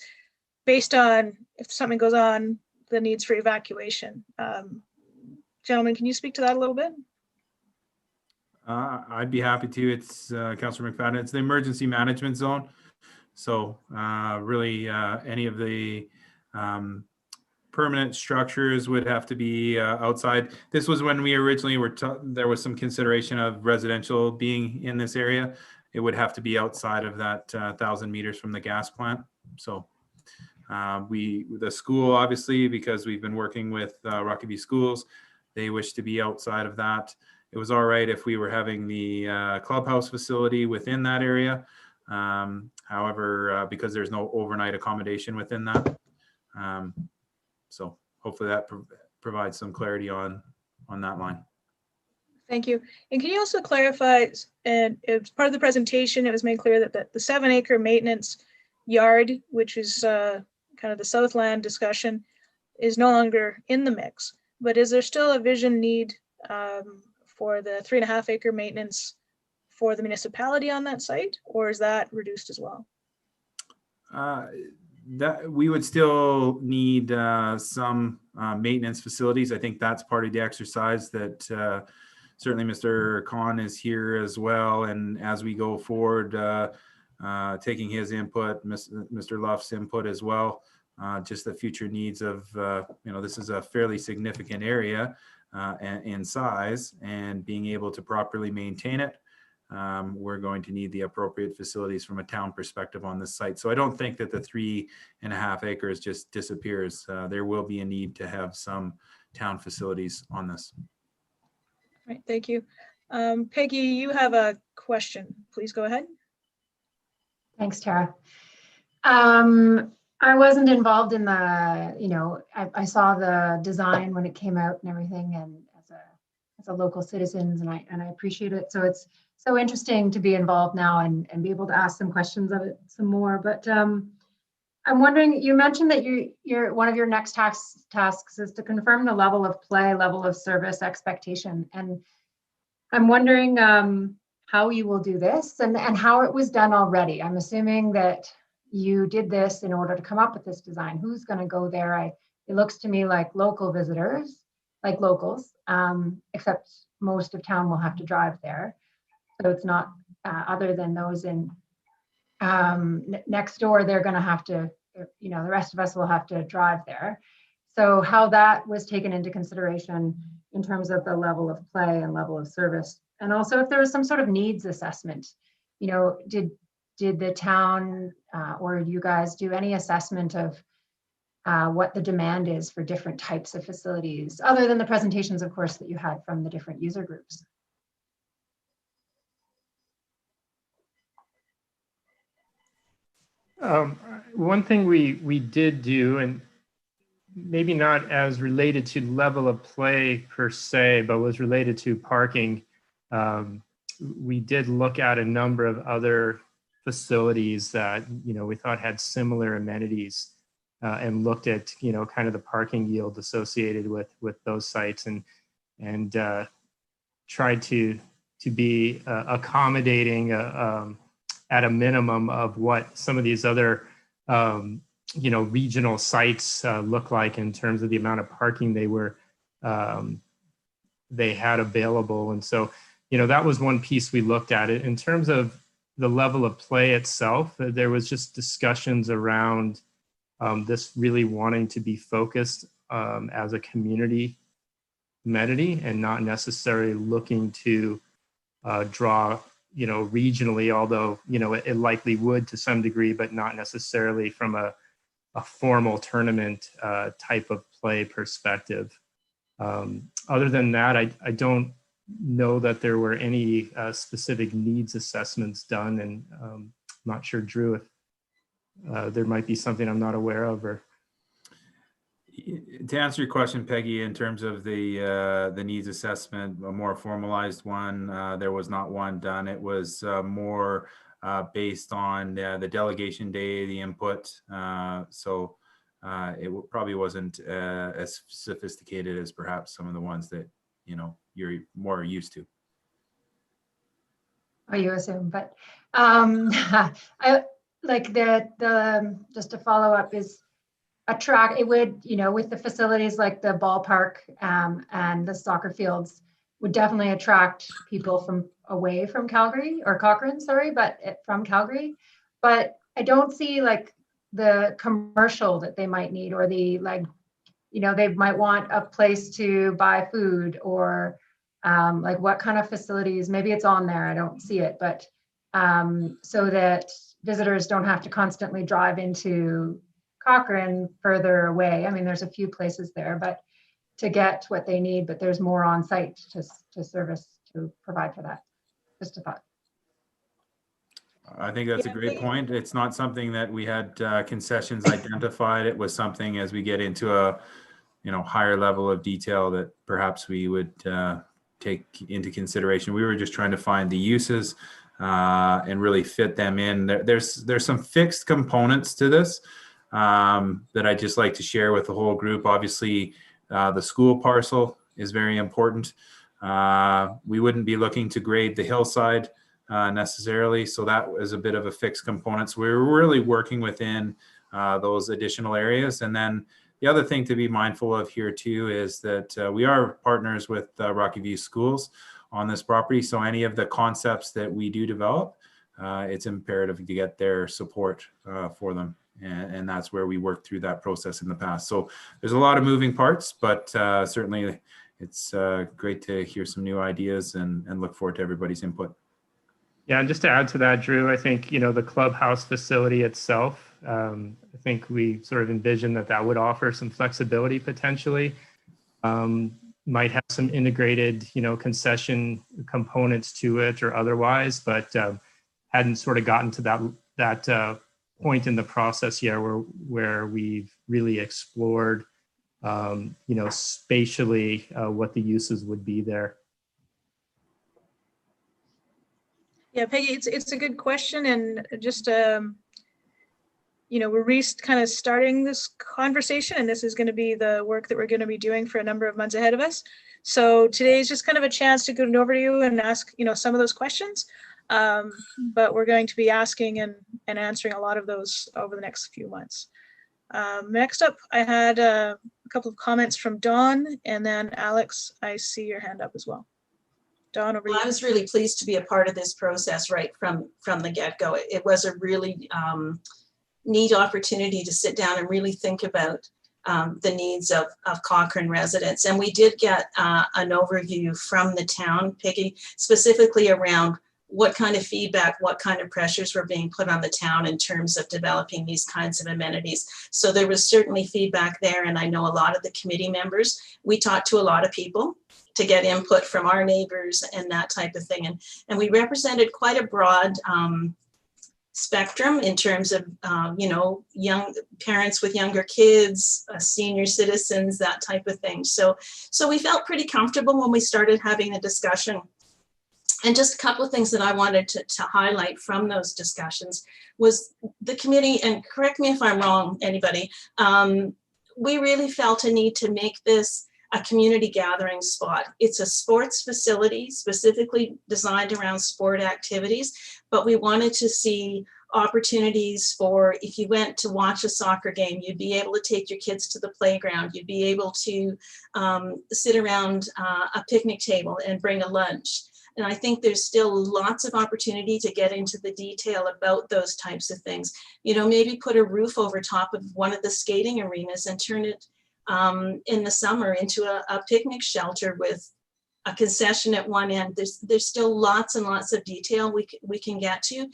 Speaker 1: based on if something goes on, the needs for evacuation. Gentlemen, can you speak to that a little bit?
Speaker 3: I'd be happy to. It's Councillor McFadden. It's the emergency management zone. So really any of the permanent structures would have to be outside. This was when we originally there was some consideration of residential being in this area. It would have to be outside of that 1,000 meters from the gas plant. So the school, obviously, because we've been working with Rockaby Schools, they wish to be outside of that. It was all right if we were having the clubhouse facility within that area. However, because there's no overnight accommodation within that. So hopefully that provides some clarity on that line.
Speaker 1: Thank you. And can you also clarify, and as part of the presentation, it was made clear that the 7-acre maintenance yard, which is kind of the Southland discussion, is no longer in the mix. But is there still a vision need for the 3.5-acre maintenance for the municipality on that site, or is that reduced as well?
Speaker 3: That we would still need some maintenance facilities. I think that's part of the exercise that certainly Mr. Khan is here as well. And as we go forward, taking his input, Mr. Luff's input as well, just the future needs of, this is a fairly significant area in size, and being able to properly maintain it. We're going to need the appropriate facilities from a town perspective on this site. So I don't think that the 3.5 acres just disappears. There will be a need to have some town facilities on this.
Speaker 1: All right, thank you. Peggy, you have a question. Please go ahead.
Speaker 2: Thanks, Tara. I wasn't involved in the, I saw the design when it came out and everything, and as a local citizens, and I appreciate it. So it's so interesting to be involved now and be able to ask some questions of it some more. But I'm wondering, you mentioned that you're one of your next tasks is to confirm the level of play, level of service expectation. And I'm wondering how you will do this and how it was done already. I'm assuming that you did this in order to come up with this design. Who's going to go there? It looks to me like local visitors, like locals, except most of town will have to drive there. So it's not other than those in next door, they're going to have to, the rest of us will have to drive there. So how that was taken into consideration in terms of the level of play and level of service. And also if there was some sort of needs assessment, did the town or you guys do any assessment of what the demand is for different types of facilities, other than the presentations, of course, that you had from the different user groups?
Speaker 6: One thing we did do, and maybe not as related to level of play per se, but was related to parking, we did look at a number of other facilities that we thought had similar amenities, and looked at kind of the parking yield associated with those sites, and tried to be accommodating at a minimum of what some of these other regional sites look like in terms of the amount of parking they had available. And so that was one piece we looked at. It in terms of the level of play itself, there was just discussions around this really wanting to be focused as a community amenity and not necessarily looking to draw regionally, although it likely would to some degree, but not necessarily from a formal tournament type of play perspective. Other than that, I don't know that there were any specific needs assessments done, and I'm not sure, Drew, if there might be something I'm not aware of. Or
Speaker 3: to answer your question, Peggy, in terms of the needs assessment, a more formalized one, there was not one done. It was more based on the delegation day, the input. So it probably wasn't as sophisticated as perhaps some of the ones that you're more used to.
Speaker 2: Oh, you assume, but I like the just to follow up is attract, it would, with the facilities like the ballpark and the soccer fields would definitely attract people from away from Calgary or Cochrane, sorry, but from Calgary. But I don't see like the commercial that they might need, or the they might want a place to buy food, or like what kind of facilities, maybe it's on there, I don't see it, but so that visitors don't have to constantly drive into Cochrane further away. I mean, there's a few places there, but to get what they need, but there's more on site to service, to provide for that. Just a thought.
Speaker 3: I think that's a
Speaker 1: Yeah,
Speaker 3: great
Speaker 1: we-
Speaker 3: point. It's not something that we had concessions identified. It was something as we get into a, higher level of detail that perhaps we would take into consideration. We were just trying to find the uses and really fit them in. There's some fixed components to this that I'd just like to share with the whole group. Obviously, the school parcel is very important. We wouldn't be looking to grade the hillside necessarily, so that was a bit of a fixed component. So we were really working within those additional areas. And then the other thing to be mindful of here too is that we are partners with Rocky View Schools on this property. So any of the concepts that we do develop, it's imperative to get their support for them. And that's where we worked through that process in the past. So there's a lot of moving parts, but certainly it's great to hear some new ideas and look forward to everybody's input.
Speaker 6: Yeah, and just to add to that, Drew, I think, the clubhouse facility itself, I think we sort of envisioned that would offer some flexibility potentially. Might have some integrated, concession components to it or otherwise, but hadn't sort of gotten to that point in the process yet where we've really explored, spatially what the uses would be there.
Speaker 1: Yeah, Peggy, it's a good question, and just we're kind of starting this conversation, and this is going to be the work that we're going to be doing for a number of months ahead of us. So today is just kind of a chance to get an overview and ask some of those questions, but we're going to be asking and answering a lot of those over the next few months. Next up, I had a couple of comments from Dawn, and then Alex, I see your hand up as well. Dawn, over to
Speaker 10: Well, I
Speaker 1: you.
Speaker 10: was really pleased to be a part of this process right from the get-go. It was a really neat opportunity to sit down and really think about the needs of Cochrane residents. And we did get an overview from the town, Peggy, specifically around what kind of feedback, what kind of pressures were being put on the town in terms of developing these kinds of amenities. So there was certainly feedback there. And I know a lot of the committee members, we talked to a lot of people to get input from our neighbors and that type of thing. And we represented quite a broad spectrum in terms of, young parents with younger kids, senior citizens, that type of thing. So we felt pretty comfortable when we started having a discussion. And just a couple of things that I wanted to highlight from those discussions was the committee, and correct me if I'm wrong, anybody, we really felt a need to make this a community gathering spot. It's a sports facility specifically designed around sport activities, but we wanted to see opportunities for, if you went to watch a soccer game, you'd be able to take your kids to the playground, you'd be able to sit around a picnic table and bring a lunch. And I think there's still lots of opportunity to get into the detail about those types of things. Maybe put a roof over top of one of the skating arenas and turn it in the summer into a picnic shelter with a concession at one end. There's still lots and lots of detail we can get to,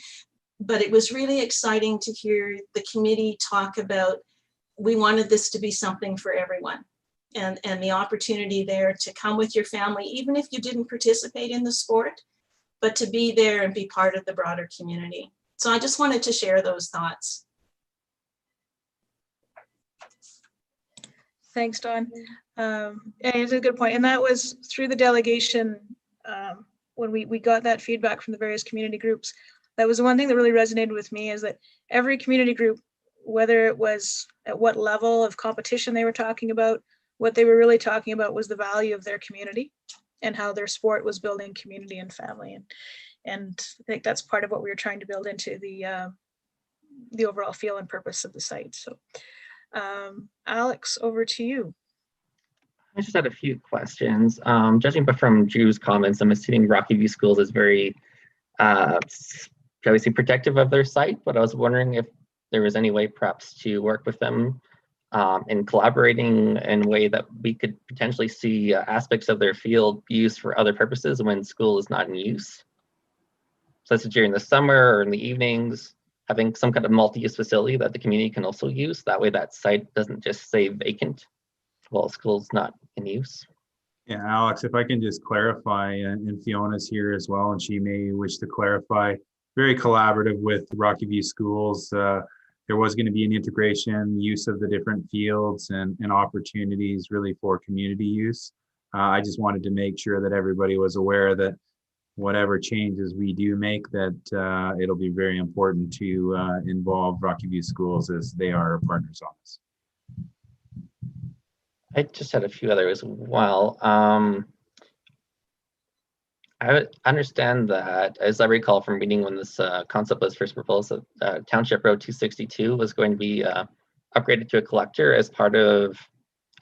Speaker 10: but it was really exciting to hear the committee talk about, we wanted this to be something for everyone. And the opportunity there to come with your family, even if you didn't participate in the sport, but to be there and be part of the broader community. So I just wanted to share those thoughts.
Speaker 1: Thanks, Dawn. It's a good point. And that was through the delegation, when we got that feedback from the various community groups. That was the one thing that really resonated with me, is that every community group, whether it was at what level of competition they were talking about, what they were really talking about was the value of their community and how their sport was building community and family. And I think that's part of what we were trying to build into the overall feel and purpose of the site. So Alex, over to you.
Speaker 11: I just had a few questions. Judging from Drew's comments, I'm assuming Rocky View Schools is very, shall we say, protective of their site, but I was wondering if there was any way perhaps to work with them in collaborating in a way that we could potentially see aspects of their field used for other purposes when school is not in use. So that's during the summer or in the evenings, having some kind of multi-use facility that the community can also use. That way that site doesn't just stay vacant. while school's not in use.
Speaker 3: Yeah, Alex, if I can just clarify, and Fiona's here as well, and she may wish to clarify, very collaborative with Rocky View Schools. There was going to be an integration, use of the different fields and opportunities really for community use. I just wanted to make sure that everybody was aware that whatever changes we do make, that it'll be very important to involve Rocky View Schools as they are our partners on this.
Speaker 11: I just had a few other as well. I understand that, as I recall from reading when this concept was first proposed, Township Road 262 was going to be upgraded to a collector as part of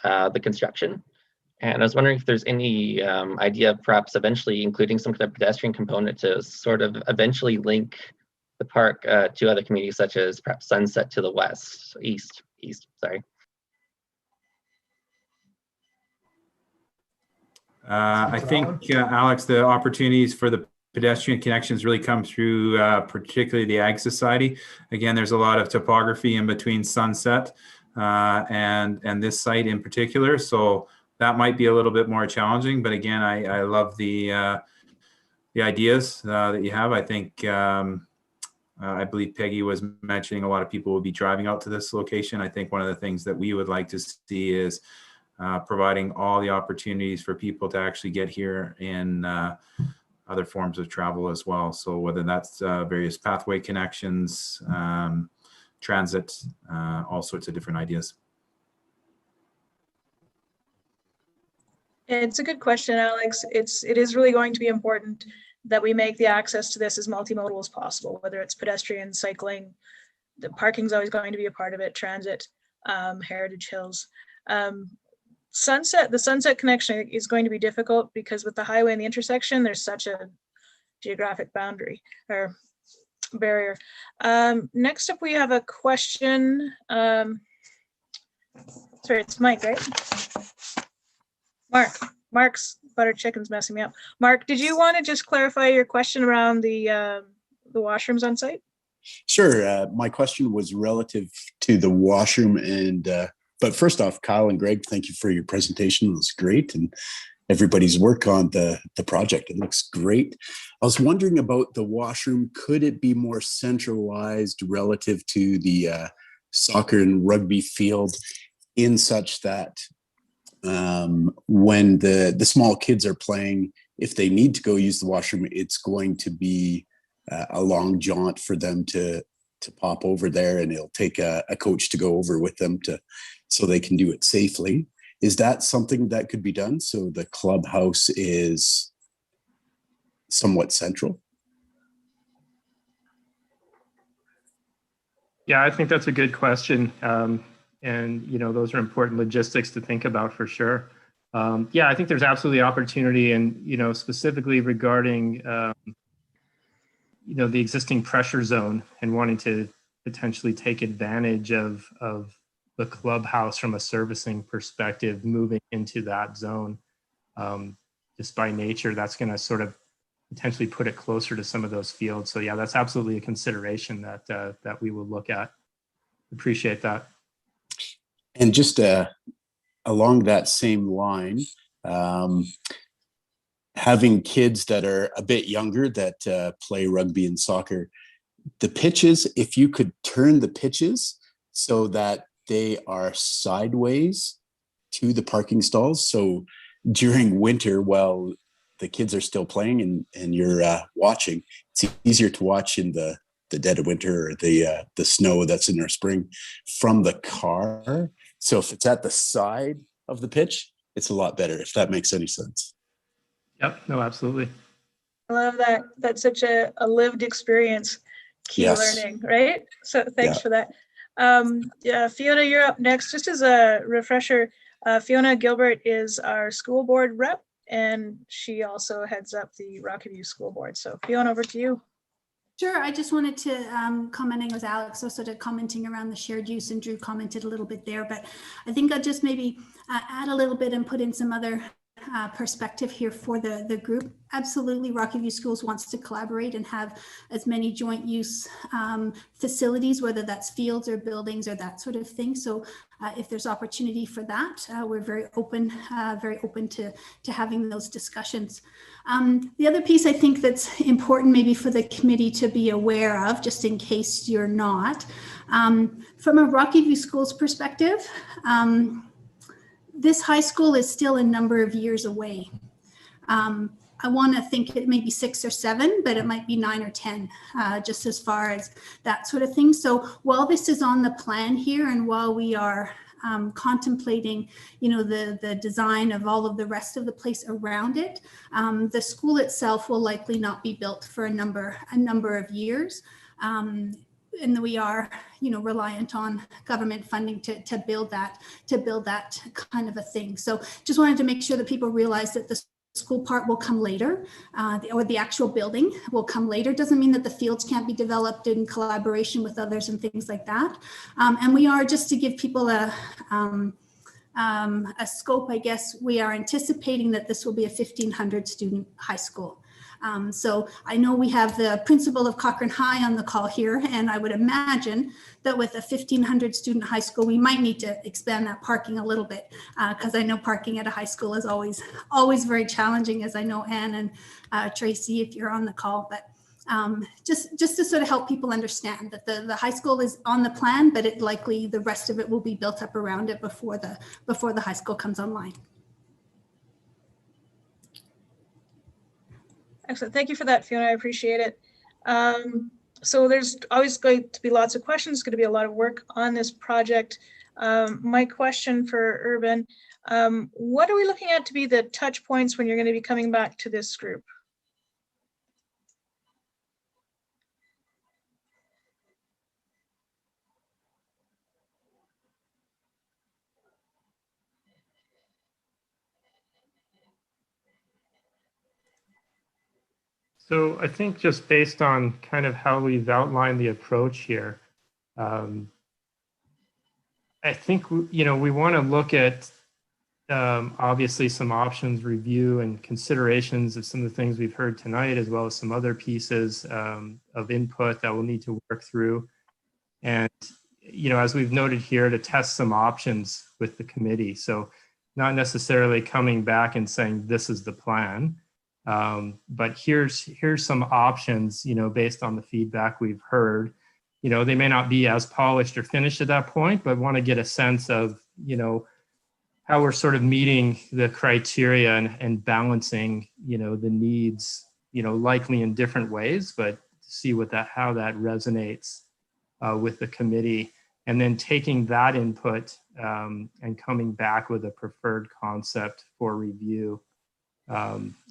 Speaker 11: the construction. And I was wondering if there's any idea of perhaps eventually including some kind of pedestrian component to sort of eventually link the park to other communities, such as perhaps Sunset to the east, sorry.
Speaker 3: I think, Alex, the opportunities for the pedestrian connections really come through particularly the Ag Society. Again, there's a lot of topography in between Sunset and this site in particular. So that might be a little bit more challenging. But again, I love the ideas that you have. I think, I believe Peggy was mentioning a lot of people will be driving out to this location. I think one of the things that we would like to see is providing all the opportunities for people to actually get here in other forms of travel as well. So whether that's various pathway connections, transit, all sorts of different ideas.
Speaker 1: It's a good question, Alex. It is really going to be important that we make the access to this as multimodal as possible, whether it's pedestrian, cycling. The parking's always going to be a part of it, transit, Heritage Hills. The Sunset connection is going to be difficult because with the highway and the intersection, there's such a geographic boundary or barrier. Next up, we have a question. Sorry, it's Mike, right? Mark's butter chicken's messing me up. Mark, did you want to just clarify your question around the washrooms on site?
Speaker 12: Sure. My question was relative to the washroom, and but first off, Kyle and Greg, thank you for your presentation. It was great, and everybody's work on the project. It looks great. I was wondering about the washroom. Could it be more centralized relative to the soccer and rugby field, in such that when the small kids are playing, if they need to go use the washroom, it's going to be a long jaunt for them to pop over there, and it'll take a coach to go over with them so they can do it safely. Is that something that could be done so the clubhouse is somewhat central?
Speaker 6: Yeah, I think that's a good question. And, those are important logistics to think about for sure. Yeah, I think there's absolutely opportunity, and, specifically regarding, the existing pressure zone and wanting to potentially take advantage of the clubhouse from a servicing perspective, moving into that zone. Just by nature, that's going to sort of potentially put it closer to some of those fields. So yeah, that's absolutely a consideration that we will look at. Appreciate that.
Speaker 12: And just along that same line, having kids that are a bit younger that play rugby and soccer, the pitches, if you could turn the pitches so that they are sideways to the parking stalls. So during winter, while the kids are still playing and you're watching, it's easier to watch in the dead of winter or the snow that's in our spring from the car. So if it's at the side of the pitch, it's a lot better, if that makes any sense.
Speaker 6: Yep, no, absolutely.
Speaker 1: I love that. That's such a lived experience, key learning, right? So thanks for that. Yeah, Fiona, you're up next. Just as a refresher, Fiona Gilbert is our school board rep, and she also heads up the Rocky View School Board. So Fiona, over to you.
Speaker 13: Sure. I just wanted to, commenting with Alex, also sort of commenting around the shared use, and Drew commented a little bit there, but I think I'll just maybe add a little bit and put in some other perspective here for the group. Absolutely, Rocky View Schools wants to collaborate and have as many joint use facilities, whether that's fields or buildings or that sort of thing. So if there's opportunity for that, we're very open to having those discussions. The other piece I think that's important maybe for the committee to be aware of, just in case you're not, from a Rocky View Schools perspective, this high school is still a number of years away. I want to think it may be 6 or 7, but it might be 9 or 10, just as far as that sort of thing. So while this is on the plan here, and while we are contemplating, the design of all of the rest of the place around it, the school itself will likely not be built for a number of years. And we are, reliant on government funding to build that kind of a thing. So just wanted to make sure that people realize that the school part will come later, or the actual building will come later. Doesn't mean that the fields can't be developed in collaboration with others and things like that. And we are, just to give people a scope, I guess, we are anticipating that this will be a 1,500 student high school. So I know we have the principal of Cochrane High on the call here, and I would imagine that with a 1,500 student high school, we might need to expand that parking a little bit, because I know parking at a high school is always very challenging, as I know Anne and Tracy, if you're on the call. But just to sort of help people understand that the high school is on the plan, but it likely the rest of it will be built up around it before the high school comes online.
Speaker 1: Excellent. Thank you for that, Fiona. I appreciate it. So there's always going to be lots of questions. It's going to be a lot of work on this project. My question for Urban, what are we looking at to be the touch points when you're going to be coming back to this group?
Speaker 6: So I think just based on kind of how we've outlined the approach here, I think, we want to look at obviously some options review and considerations of some of the things we've heard tonight, as well as some other pieces of input that we'll need to work through. And, as we've noted here, to test some options with the committee. So not necessarily coming back and saying, this is the plan. But here's some options, based on the feedback we've heard. They may not be as polished or finished at that point, but want to get a sense of, how we're sort of meeting the criteria and balancing, the needs, likely in different ways, but see how that resonates with the committee, and then taking that input and coming back with a preferred concept for review.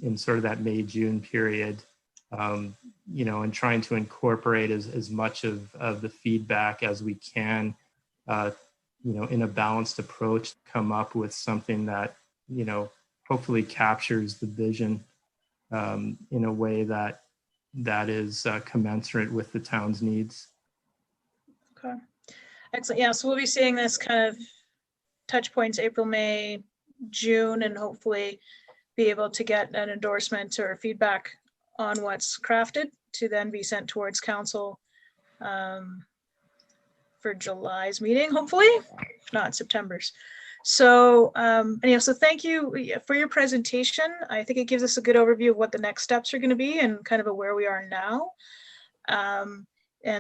Speaker 6: In sort of that May-June period, and trying to incorporate as much of the feedback as we can, in a balanced approach, to come up with something that, hopefully captures the vision in a way that is commensurate with the town's needs.
Speaker 1: Okay, excellent. Yeah, so we'll be seeing this kind of touch points April, May, June, and hopefully be able to get an endorsement or feedback on what's crafted to then be sent towards council for July's meeting, hopefully, if not September's. So, so thank you for your presentation. I think it gives us a good overview of what the next steps are going to be and kind of where we are now. And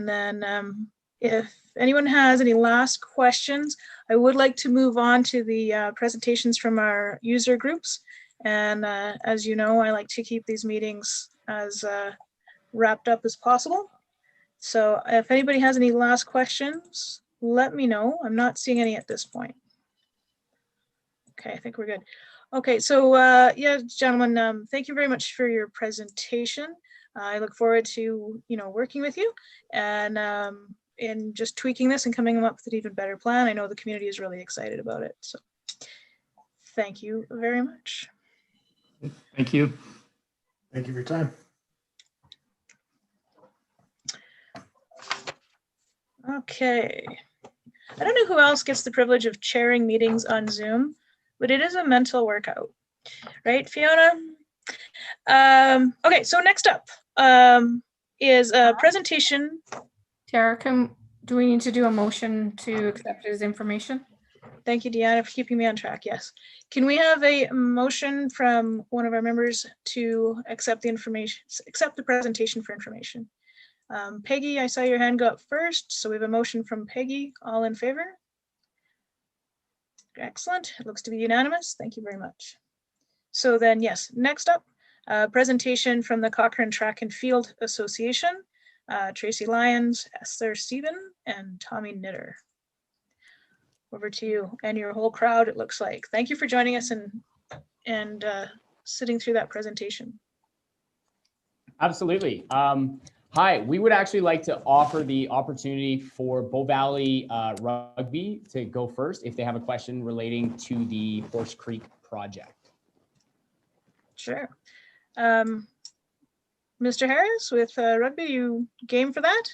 Speaker 1: then if anyone has any last questions, I would like to move on to the presentations from our user groups. And as you know, I like to keep these meetings as wrapped up as possible. So if anybody has any last questions, let me know. I'm not seeing any at this point. Okay, I think we're good. Okay, so yeah, gentlemen, thank you very much for your presentation. I look forward to working with you and just tweaking this and coming up with an even better plan. I know the community is really excited about it. So thank you very much.
Speaker 6: Thank you.
Speaker 7: Thank you for your time.
Speaker 1: Okay. I don't know who else gets the privilege of chairing meetings on Zoom, but it is a mental workout. Right, Fiona? Okay, so next up is a presentation.
Speaker 14: Tara, do we need to do a motion to accept his information?
Speaker 1: Thank you, Deanna, for keeping me on track. Yes. Can we have a motion from one of our members to accept the information, accept the presentation for information? Peggy, I saw your hand go up first, so we have a motion from Peggy. All in favor? Excellent. It looks to be unanimous. Thank you very much. So then, yes, next up, presentation from the Cochrane Track and Field Association, Tracy Lyons, Esther Stephen, and Tommy Knitter. Over to you and your whole crowd, it looks like. Thank you for joining us and sitting through that presentation.
Speaker 15: Absolutely. Hi, we would actually like to offer the opportunity for Bow Valley Rugby to go first if they have a question relating to the Horse Creek project.
Speaker 1: Sure. Mr. Harris with Rugby, you game for that?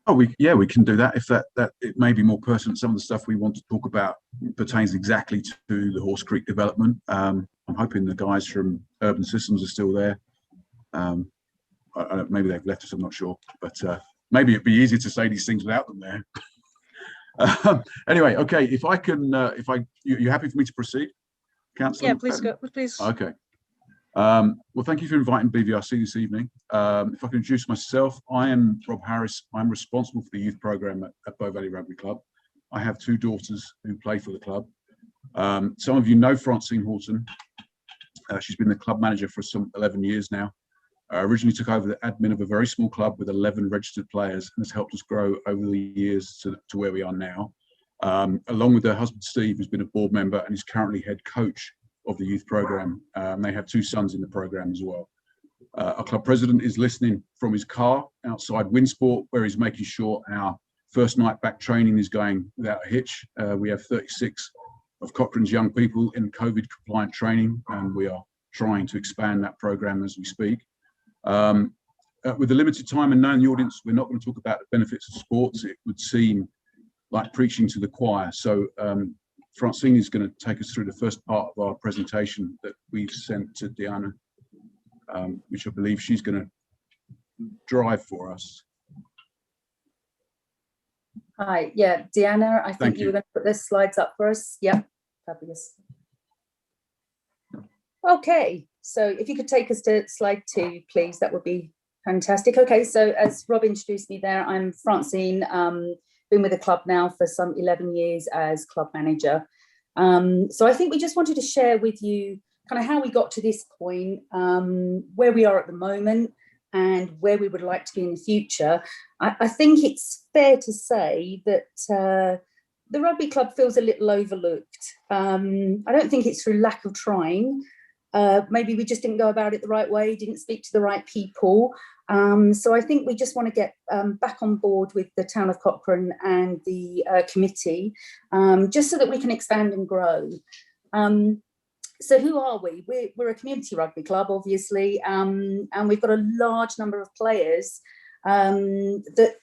Speaker 5: Oh, we can do that if that it may be more pertinent. Some of the stuff we want to talk about pertains exactly to the Horse Creek development. I'm hoping the guys from Urban Systems are still there. Maybe they've left us, I'm not sure, but maybe it'd be easier to say these things without them there. Anyway, okay, if I can, you happy for me to proceed, Councillor?
Speaker 1: Yeah, please go, please.
Speaker 5: Okay. Well, thank you for inviting BVRC this evening. If I can introduce myself, I am Rob Harris. I'm responsible for the youth program at Bow Valley Rugby Club. I have two daughters who play for the club. Some of you know Francine Horton. She's been the club manager for some 11 years now. Originally took over the admin of a very small club with 11 registered players and has helped us grow over the years to where we are now. Along with her husband, Steve, who's been a board member and is currently head coach of the youth program. They have two sons in the program as well. Our club president is listening from his car outside Winsport, where he's making sure our first night back training is going without a hitch. We have 36 of Cochrane's young people in COVID compliant training, and we are trying to expand that program as we speak. With the limited time and knowing the audience, we're not going to talk about the benefits of sports. It would seem like preaching to the choir. So Francine is going to take us through the first part of our presentation that we've sent to Deanna, which I believe she's going to drive for us.
Speaker 16: Hi, yeah, Deanna, I think you were going to put the slides up for us. Yep, fabulous. Okay, so if you could take us to slide 2, please, that would be fantastic. Okay, so as Rob introduced me there, I'm Francine, been with the club now for some 11 years as club manager. So I think we just wanted to share with you kind of how we got to this point, where we are at the moment and where we would like to be in the future. I think it's fair to say that the rugby club feels a little overlooked. I don't think it's through lack of trying. Maybe we just didn't go about it the right way, didn't speak to the right people. So I think we just want to get back on board with the town of Cochrane and the committee, just so that we can expand and grow. So who are we? We're a community rugby club, obviously, and we've got a large number of players that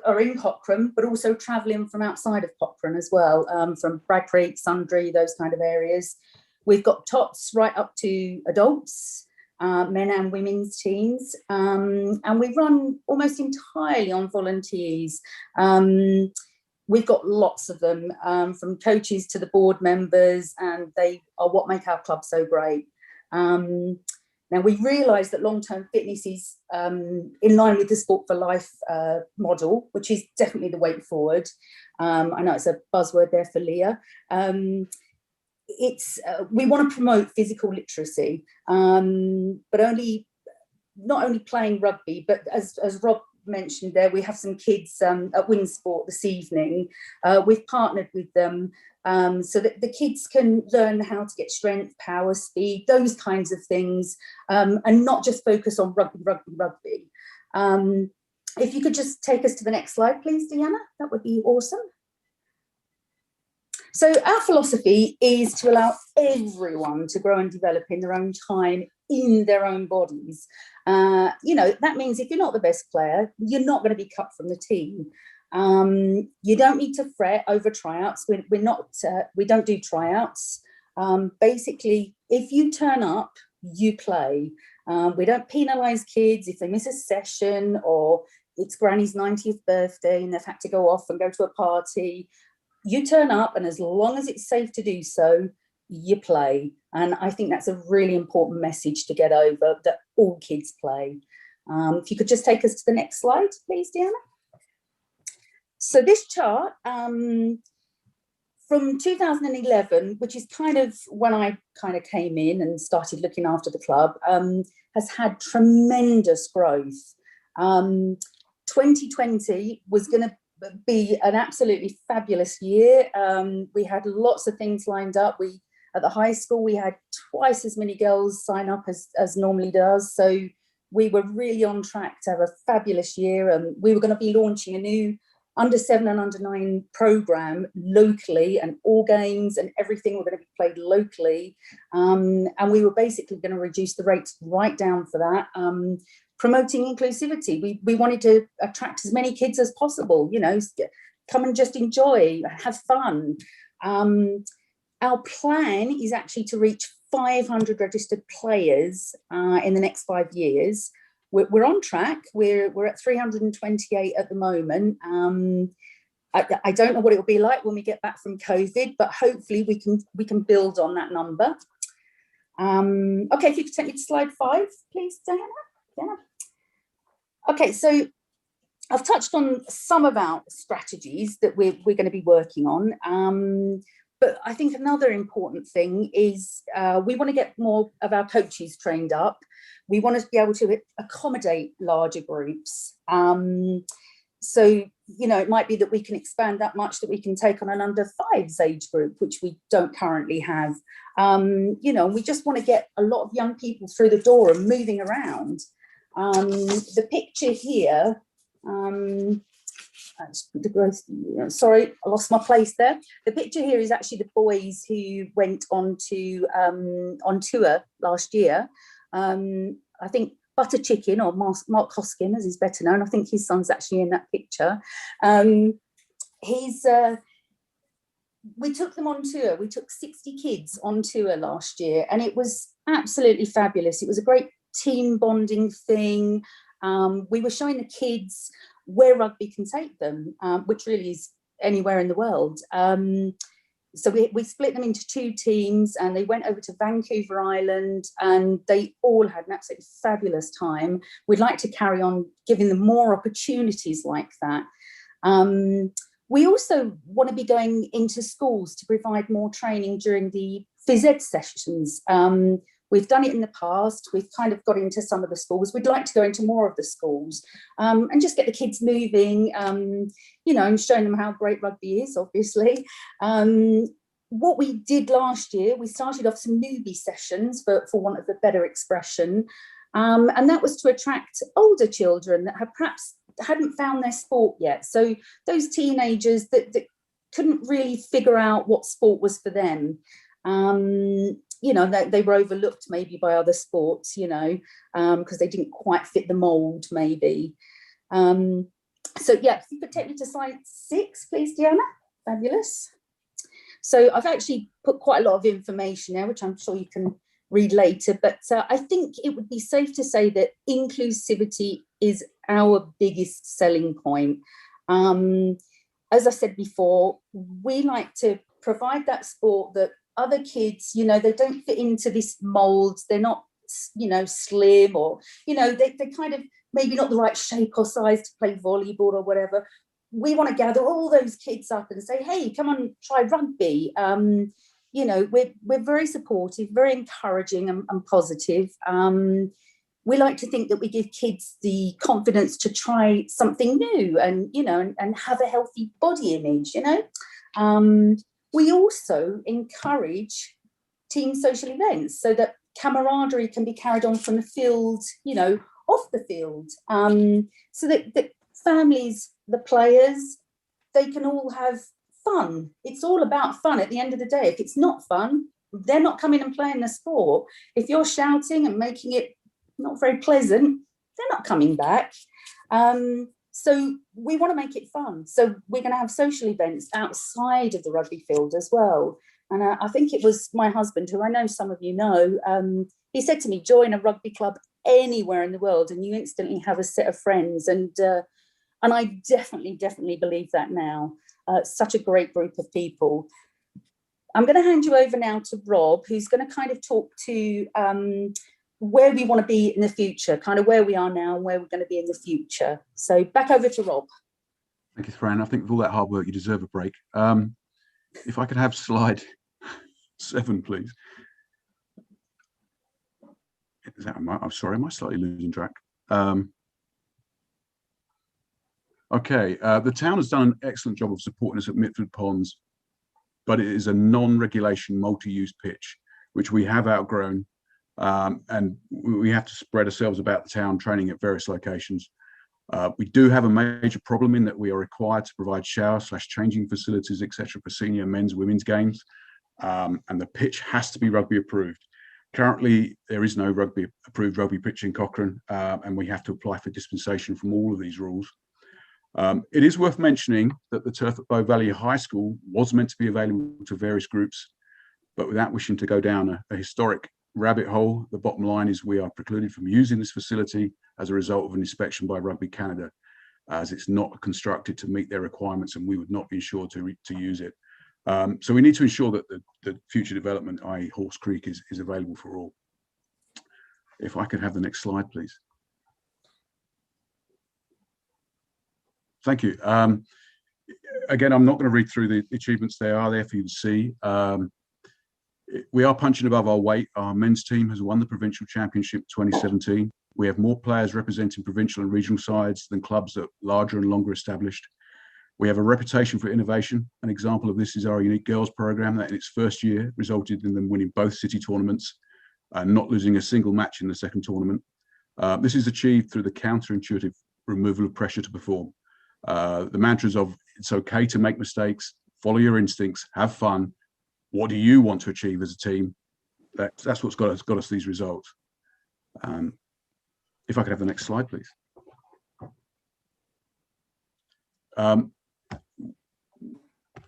Speaker 16: are in Cochrane, but also travelling from outside of Cochrane as well, from Bragg Creek, Sundry, those kind of areas. We've got tots right up to adults, men and women's teams, and we run almost entirely on volunteers. We've got lots of them, from coaches to the board members, and they are what make our club so great. Now, we realise that long-term fitness is in line with the Sport for Life model, which is definitely the way forward. I know it's a buzzword there for Leah. We want to promote physical literacy, but not only playing rugby, but as Rob mentioned there, we have some kids at Winsport this evening. We've partnered with them so that the kids can learn how to get strength, power, speed, those kinds of things, and not just focus on rugby. If you could just take us to the next slide, please, Deanna, that would be awesome. So our philosophy is to allow everyone to grow and develop in their own time, in their own bodies. That means if you're not the best player, you're not going to be cut from the team. You don't need to fret over tryouts. We don't do tryouts. Basically, if you turn up, you play. We don't penalise kids if they miss a session or it's Granny's 90th birthday and they've had to go off and go to a party. You turn up, and as long as it's safe to do so, you play. And I think that's a really important message to get over, that all kids play. If you could just take us to the next slide, please, Deanna. So this chart, from 2011, which is kind of when I kind of came in and started looking after the club, has had tremendous growth. 2020 was going to be an absolutely fabulous year. We had lots of things lined up. At the high school, we had twice as many girls sign up as normally does. So we were really on track to have a fabulous year. And we were going to be launching a new under 7 and under 9 program locally, and all games and everything were going to be played locally. And we were basically going to reduce the rates right down for that. Promoting inclusivity. We wanted to attract as many kids as possible, you know, come and just enjoy, have fun. Our plan is actually to reach 500 registered players in the next 5 years. We're on track. We're at 328 at the moment. I don't know what it will be like when we get back from COVID, but hopefully we can build on that number. Okay, if you could take me to slide 5, please, Diana. Yeah. Okay, so I've touched on some of our strategies that we're going to be working on. But I think another important thing is we want to get more of our coaches trained up. We want to be able to accommodate larger groups. So, you know, it might be that we can expand that much that we can take on an under 5s age group, which we don't currently have. You know, we just want to get a lot of young people through the door and moving around. The picture here, sorry, I lost my place there. The picture here is actually the boys who went on tour last year. I think Butter Chicken, or Mark Hoskin, as he's better known, I think his son's actually in that picture. We took them on tour. We took 60 kids on tour last year, and it was absolutely fabulous. It was a great team bonding thing. We were showing the kids where rugby can take them, which really is anywhere in the world. So we split them into 2 teams, and they went over to Vancouver Island, and they all had an absolutely fabulous time. We'd like to carry on giving them more opportunities like that. We also want to be going into schools to provide more training during the phys ed sessions. We've done it in the past. We've kind of got into some of the schools. We'd like to go into more of the schools and just get the kids moving, you know, and showing them how great rugby is, obviously. What we did last year, we started off some newbie sessions, for want of a better expression. And that was to attract older children that perhaps hadn't found their sport yet. So those teenagers that couldn't really figure out what sport was for them. You know, they were overlooked maybe by other sports, you know, because they didn't quite fit the mold, maybe. So, yeah, if you could take me to slide 6, please, Deanna. Fabulous. So I've actually put quite a lot of information there, which I'm sure you can read later. But I think it would be safe to say that inclusivity is our biggest selling point. As I said before, we like to provide that sport that other kids, you know, they don't fit into this mold. They're not, you know, slim, or, you know, they're kind of maybe not the right shape or size to play volleyball or whatever. We want to gather all those kids up and say, hey, come on, try rugby. You know, we're very supportive, very encouraging and positive. We like to think that we give kids the confidence to try something new and, you know, and have a healthy body image, you know. We also encourage team social events so that camaraderie can be carried on from the field, you know, off the field, so that families, the players, they can all have fun. It's all about fun at the end of the day. If it's not fun, they're not coming and playing the sport. If you're shouting and making it not very pleasant, they're not coming back. So we want to make it fun. So we're going to have social events outside of the rugby field as well. And I think it was my husband, who I know some of you know, he said to me, join a rugby club anywhere in the world and you instantly have a set of friends. And I definitely believe that now. Such a great group of people. I'm going to hand you over now to Rob, who's going to kind of talk to where we want to be in the future, kind of where we are now and where we're going to be in the future. So back over to Rob.
Speaker 5: Thank you, Fran. I think with all that hard work, you deserve a break. If I could have slide 7, please. Is that, I'm sorry, am I slightly losing track? Okay, the town has done an excellent job of supporting us at Mitford Ponds, but it is a non-regulation multi-use pitch, which we have outgrown, and we have to spread ourselves about the town, training at various locations. We do have a major problem in that we are required to provide shower/changing facilities, etc., for senior men's, women's games, and the pitch has to be rugby approved. Currently, there is no approved rugby pitch in Cochrane, and we have to apply for dispensation from all of these rules. It is worth mentioning that the turf at Bow Valley High School was meant to be available to various groups, but without wishing to go down a historic rabbit hole, the bottom line is we are precluded from using this facility as a result of an inspection by Rugby Canada, as it's not constructed to meet their requirements and we would not be insured to use it. So we need to ensure that the future development, i.e. Horse Creek, is available for all. If I could have the next slide, please. Thank you. Again, I'm not going to read through the achievements. They are there for you to see. We are punching above our weight. Our men's team has won the provincial championship 2017. We have more players representing provincial and regional sides than clubs that are larger and longer established. We have a reputation for innovation. An example of this is our unique girls program that in its first year resulted in them winning both city tournaments and not losing a single match in the second tournament. This is achieved through the counterintuitive removal of pressure to perform. The mantras of it's okay to make mistakes, follow your instincts, have fun. What do you want to achieve as a team? That's what's got us these results. If I could have the next slide, please.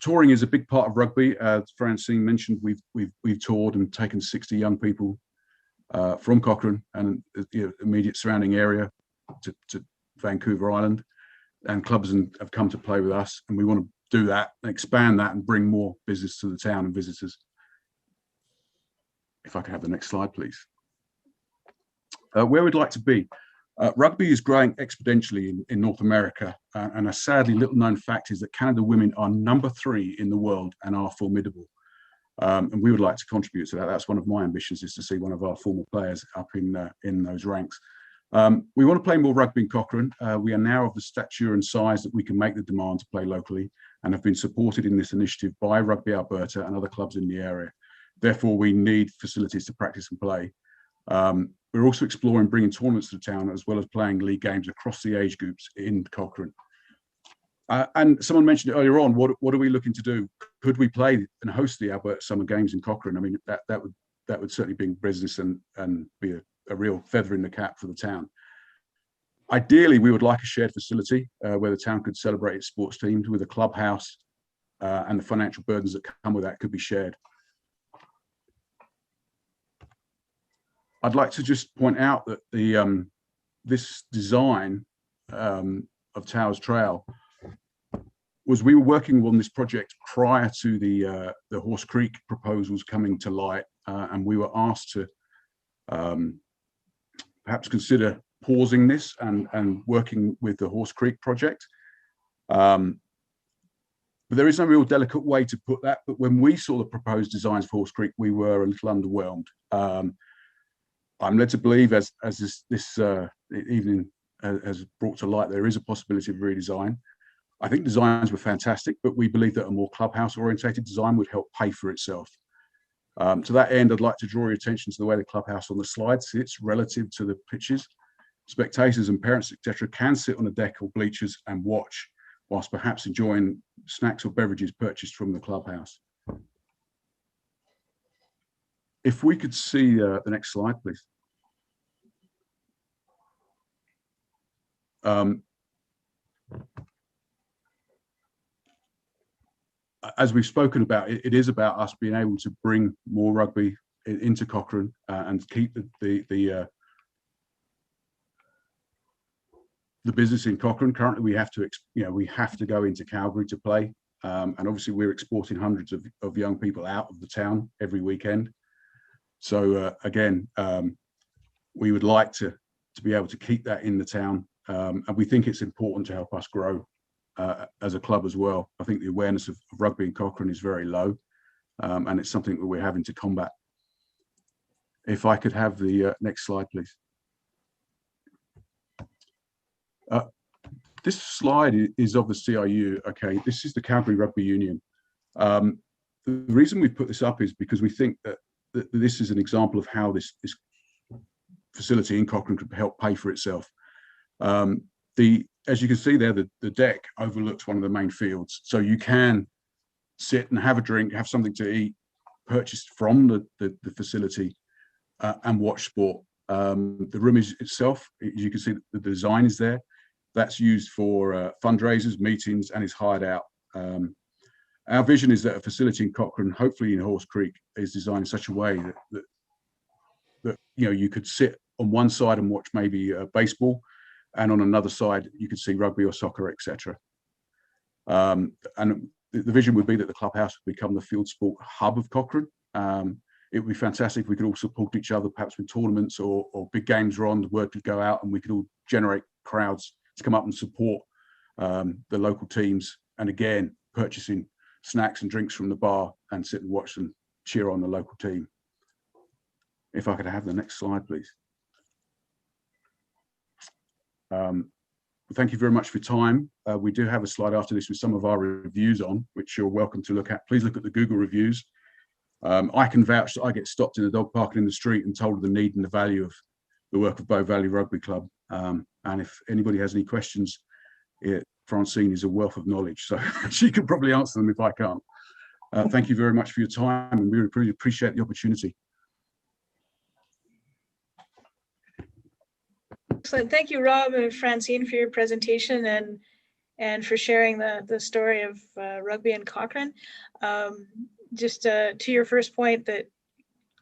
Speaker 5: Touring is a big part of rugby. As Francine mentioned, we've toured and taken 60 young people from Cochrane and the immediate surrounding area to Vancouver Island, and clubs have come to play with us, and we want to do that and expand that and bring more business to the town and visitors. If I could have the next slide, please. Where we'd like to be. Rugby is growing exponentially in North America, and a sadly little known fact is that Canada women are #3 in the world and are formidable. And we would like to contribute to that. That's one of my ambitions, is to see one of our former players up in those ranks. We want to play more rugby in Cochrane. We are now of the stature and size that we can make the demand to play locally, and have been supported in this initiative by Rugby Alberta and other clubs in the area. Therefore, we need facilities to practice and play. We're also exploring bringing tournaments to the town, as well as playing league games across the age groups in Cochrane. And someone mentioned it earlier on, what are we looking to do? Could we play and host the Alberta Summer Games in Cochrane? I mean, that would certainly bring business and be a real feather in the cap for the town. Ideally, we would like a shared facility where the town could celebrate its sports teams with a clubhouse, and the financial burdens that come with that could be shared. I'd like to just point out that this design of Towers Trail we were working on this project prior to the Horse Creek proposals coming to light, and we were asked to perhaps consider pausing this and working with the Horse Creek project. But there is no real delicate way to put that. But when we saw the proposed designs for Horse Creek, we were a little underwhelmed. I'm led to believe, as this evening has brought to light, there is a possibility of redesign. I think designs were fantastic, but we believe that a more clubhouse-orientated design would help pay for itself. To that end, I'd like to draw your attention to the way the clubhouse on the slide sits relative to the pitches. Spectators and parents, etc., can sit on a deck or bleachers and watch, whilst perhaps enjoying snacks or beverages purchased from the clubhouse. If we could see the next slide, please. as we've spoken about, it is about us being able to bring more rugby into Cochrane and keep the business in Cochrane. Currently, we have to go into Calgary to play, and obviously we're exporting hundreds of young people out of the town every weekend. So again, we would like to be able to keep that in the town, and we think it's important to help us grow as a club as well. I think the awareness of rugby in Cochrane is very low, and it's something that we're having to combat. If I could have the next slide, please. This slide is of the CRU. Okay, this is the Calgary Rugby Union. The reason we put this up is because we think that this is an example of how this facility in Cochrane could help pay for itself. As you can see there, the deck overlooks one of the main fields, so you can sit and have a drink, have something to eat, purchased from the facility, and watch sport. The room itself, you can see the design is there. That's used for fundraisers, meetings, and is hired out. Our vision is that a facility in Cochrane, hopefully in Horse Creek, is designed in such a way that you could sit on one side and watch maybe baseball, and on another side you could see rugby or soccer, etc. And the vision would be that the clubhouse would become the field sport hub of Cochrane. It would be fantastic if we could all support each other, perhaps when tournaments or big games are on, the word could go out and we could all generate crowds to come up and support the local teams, and again purchasing snacks and drinks from the bar and sit and watch them cheer on the local team. If I could have the next slide, please. Thank you very much for your time. We do have a slide after this with some of our reviews on, which you're welcome to look at. Please look at the Google reviews. I can vouch that I get stopped in the dog park and in the street and told the need and the value of the work of Bow Valley Rugby Club. And if anybody has any questions, Francine is a wealth of knowledge, so she could probably answer them if I can't. Thank you very much for your time, and we really appreciate the opportunity.
Speaker 1: Excellent. Thank you, Rob and Francine, for your presentation and for sharing the story of rugby in Cochrane. Just to your first point, that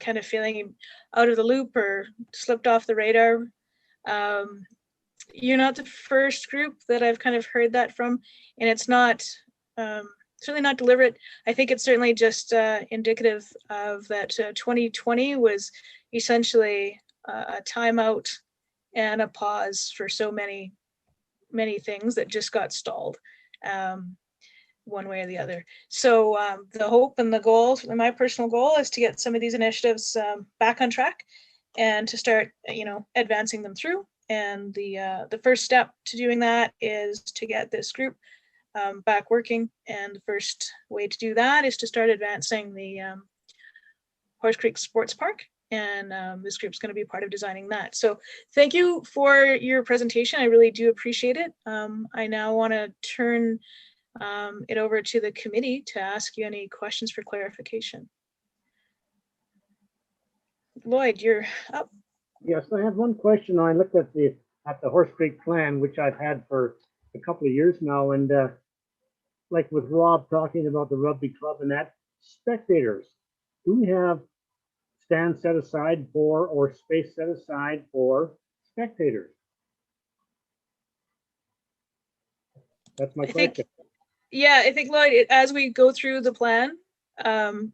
Speaker 1: kind of feeling out of the loop or slipped off the radar. You're not the first group that I've kind of heard that from, and it's not certainly not deliberate. I think it's certainly just indicative of that 2020 was essentially a timeout and a pause for so many things that just got stalled one way or the other. So the hope and the goal, my personal goal, is to get some of these initiatives back on track and to start, advancing them through. And the first step to doing that is to get this group back working. And the first way to do that is to start advancing the Horse Creek Sports Park. And this group's going to be part of designing that. So thank you for your presentation. I really do appreciate it. I now want to turn it over to the committee to ask you any questions for clarification. Lloyd, you're up.
Speaker 8: Yes, I have one question. I looked at the Horse Creek plan, which I've had for a couple of years now, and like with Rob talking about the rugby club and that, spectators, do we have stands set aside for or space set aside for spectators? That's my question.
Speaker 1: I think Lloyd, as we go through the plan,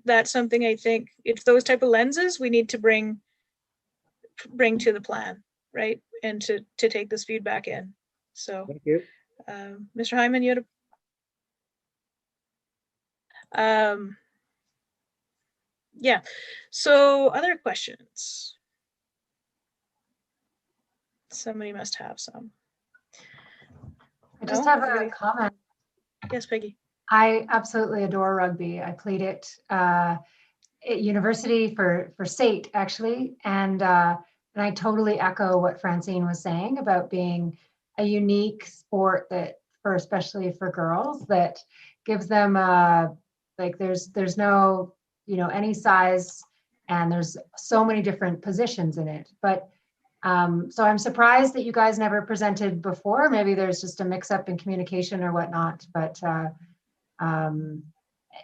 Speaker 1: that's something I think it's those type of lenses we need to bring to the plan, right? And to take this feedback in. So
Speaker 8: thank you.
Speaker 1: Mr. Hyman, you had yeah, so other questions? Somebody must have some.
Speaker 2: I just have a comment.
Speaker 1: Yes, Peggy.
Speaker 2: I absolutely adore rugby. I played it at university for state, actually, and I totally echo what Francine was saying about being a unique sport that, especially for girls, that gives them there's no any size, and there's so many different positions in it. But so I'm surprised that you guys never presented before. Maybe there's just a mix-up in communication or whatnot. But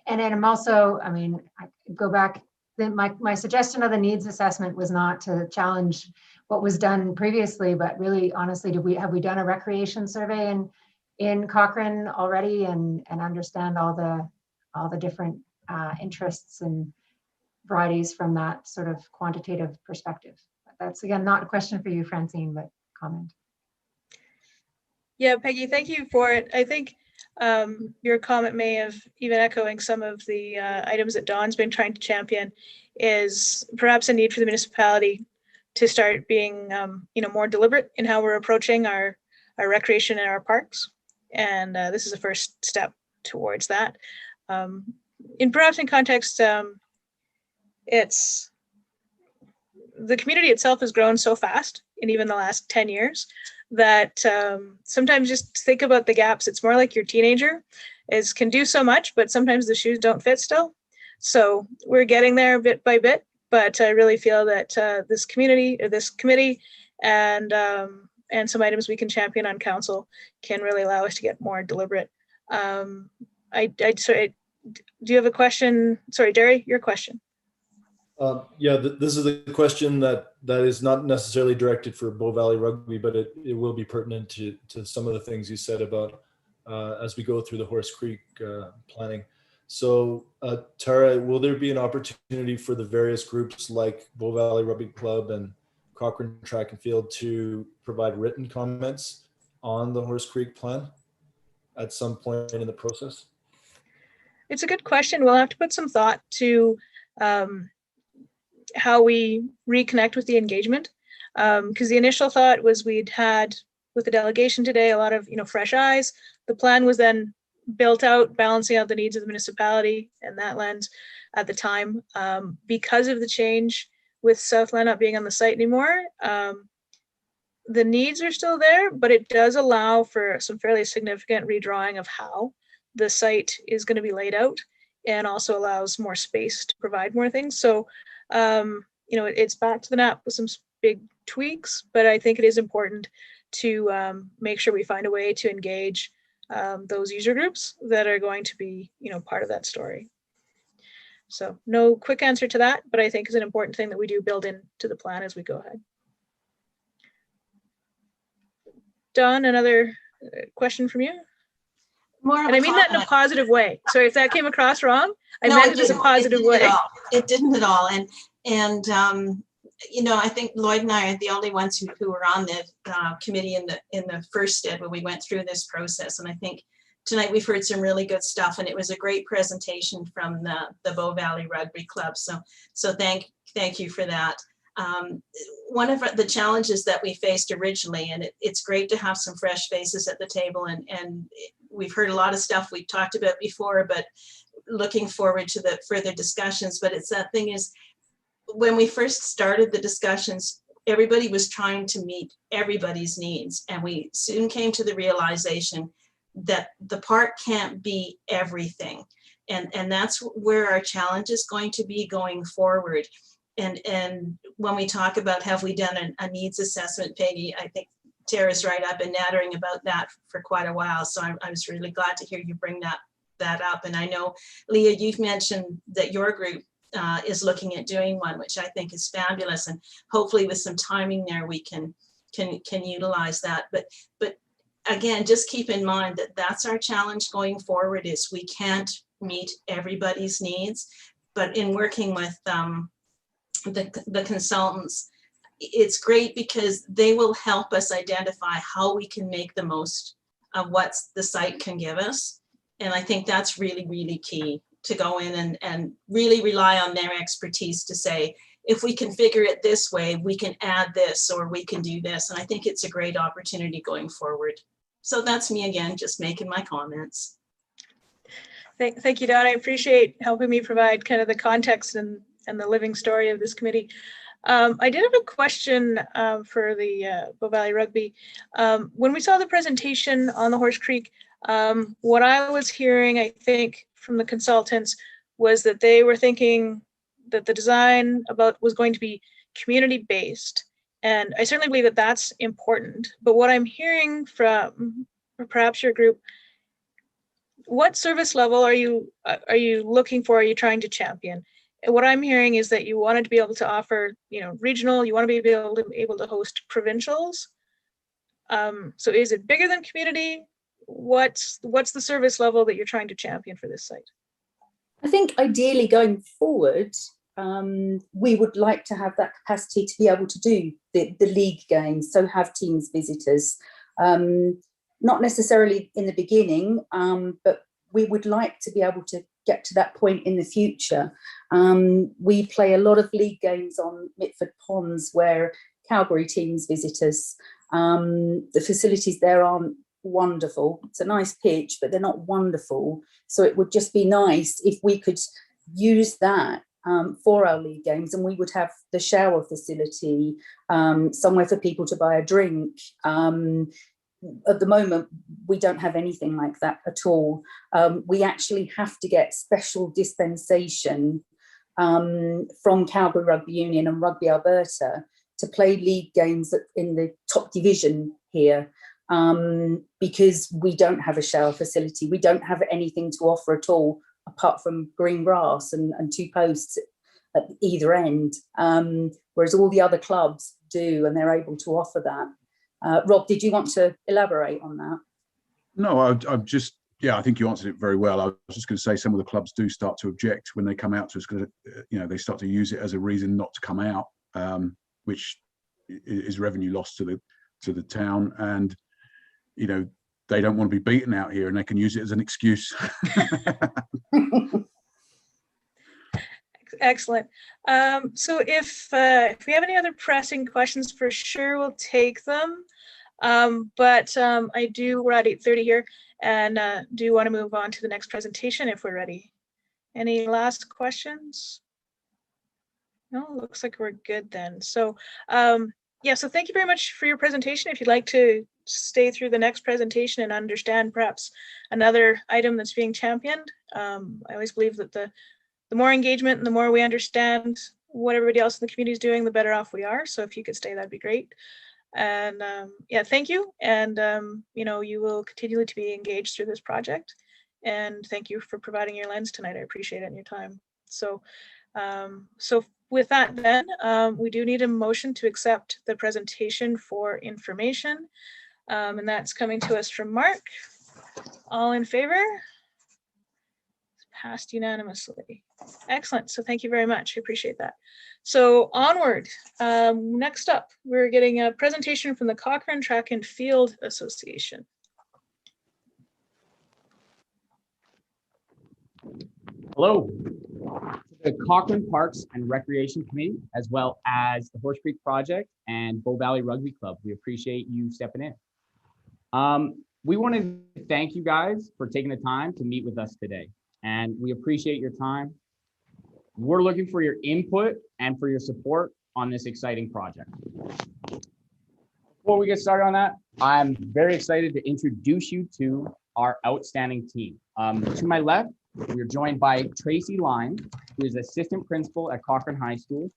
Speaker 2: And then I'm also, I mean, I go back, then my suggestion of the needs assessment was not to challenge what was done previously, but really honestly, have we done a recreation survey in Cochrane already and understand all the different interests and varieties from that sort of quantitative perspective? That's again, not a question for you, Francine, but comment.
Speaker 1: Yeah, Peggy, thank you for it. I think your comment may have even echoing some of the items that Dawn's been trying to champion is perhaps a need for the municipality to start being more deliberate in how we're approaching our recreation and our parks. And this is a first step towards that. Perhaps in context, it's the community itself has grown so fast in even the last 10 years that sometimes just think about the gaps. It's more like your teenager can do so much, but sometimes the shoes don't fit still. So we're getting there bit by bit, but I really feel that this community or this committee and some items we can champion on council can really allow us to get more deliberate. Sorry, do you have a question? Sorry, Derry, your question.
Speaker 17: Yeah, this is a question that is not necessarily directed for Bow Valley Rugby, but it will be pertinent to some of the things you said about as we go through the Horse Creek planning. So Tara, will there be an opportunity for the various groups like Bow Valley Rugby Club and Cochrane Track and Field to provide written comments on the Horse Creek plan at some point in the process?
Speaker 1: It's a good question. We'll have to put some thought to how we reconnect with the engagement. Because the initial thought was we'd had with the delegation today, a lot of fresh eyes. The plan was then built out, balancing out the needs of the municipality and that lens at the time. Because of the change with Southland not being on the site anymore, the needs are still there, but it does allow for some fairly significant redrawing of how the site is going to be laid out, and also allows more space to provide more things. So, it's back to the NAP with some big tweaks, but I think it is important to make sure we find a way to engage those user groups that are going to be, part of that story. So no quick answer to that, but I think is an important thing that we do build into the plan as we go ahead. Dawn, another question from you? And I mean that in a positive way. So if that came across wrong, I meant it as a positive way.
Speaker 10: It didn't at all. And I think Lloyd and I are the only ones who were on the committee in the first step when we went through this process. And I think tonight we've heard some really good stuff, and it was a great presentation from the Bow Valley Rugby Club. So thank you for that. One of the challenges that we faced originally, and it's great to have some fresh faces at the table, and we've heard a lot of stuff we've talked about before, but looking forward to the further discussions. But it's that thing is, when we first started the discussions, everybody was trying to meet everybody's needs. And we soon came to the realization that the park can't be everything. And that's where our challenge is going to be going forward. And when we talk about have we done a needs assessment, Peggy, I think Tara's right. I've been nattering about that for quite a while. So I was really glad to hear you bring that up. And I know, Leah, you've mentioned that your group is looking at doing one, which I think is fabulous. And hopefully with some timing there, we can utilize that. But again, just keep in mind that that's our challenge going forward, is we can't meet everybody's needs. But in working with the consultants, it's great because they will help us identify how we can make the most of what the site can give us. And I think that's really, really key, to go in and really rely on their expertise to say, if we can figure it this way, we can add this or we can do this. And I think it's a great opportunity going forward. So that's me again, just making my comments.
Speaker 1: Thank you, Dawn. I appreciate helping me provide kind of the context and the living story of this committee. I did have a question for the Bow Valley Rugby. When we saw the presentation on the Horse Creek, what I was hearing, I think, from the consultants was that they were thinking that the design was going to be community-based. And I certainly believe that that's important. But what I'm hearing from perhaps your group, what service level are you looking for? Are you trying to champion? And what I'm hearing is that you wanted to be able to offer, regional. You want to be able to host provincials. So is it bigger than community? What's the service level that you're trying to champion for this site?
Speaker 16: I think ideally going forward, we would like to have that capacity to be able to do the league games, so have teams visitors. Not necessarily in the beginning, but we would like to be able to get to that point in the future. We play a lot of league games on Mitford Ponds where Calgary teams visit us. The facilities there aren't wonderful. It's a nice pitch, but they're not wonderful. So it would just be nice if we could use that for our league games, and we would have the shower facility, somewhere for people to buy a drink. At the moment, we don't have anything like that at all. We actually have to get special dispensation from Calgary Rugby Union and Rugby Alberta to play league games in the top division here, because we don't have a shower facility. We don't have anything to offer at all, apart from green grass and 2 posts at either end, whereas all the other clubs do, and they're able to offer that. Rob, did you want to elaborate on that?
Speaker 5: No, I've just, I think you answered it very well. I was just going to say some of the clubs do start to object when they come out to us, because they start to use it as a reason not to come out, which is revenue loss to the town, and they don't want to be beaten out here, and they can use it as an excuse.
Speaker 1: Excellent. So if we have any other pressing questions, for sure we'll take them. But we're at 8:30 here, and do want to move on to the next presentation if we're ready. Any last questions? No, looks like we're good then. So so thank you very much for your presentation. If you'd like to stay through the next presentation and understand perhaps another item that's being championed, I always believe that the more engagement and the more we understand what everybody else in the community is doing, the better off we are. So if you could stay, that'd be great. And thank you. And you will continue to be engaged through this project. And thank you for providing your lens tonight. I appreciate it and your time. So with that then, we do need a motion to accept the presentation for information. And that's coming to us from Mark. All in favor? Passed unanimously. Excellent. So thank you very much. I appreciate that. So onward. Next up, we're getting a presentation from the Cochrane Track and Field Association.
Speaker 15: Hello. The Cochrane Parks and Recreation Committee, as well as the Horse Creek Project and Bow Valley Rugby Club. We appreciate you stepping in. We want to thank you guys for taking the time to meet with us today. And we appreciate your time. We're looking for your input and for your support on this exciting project. Before we get started on that, I'm very excited to introduce you to our outstanding team. To my left, we're joined by Tracy Line, who is assistant principal at Cochrane High School.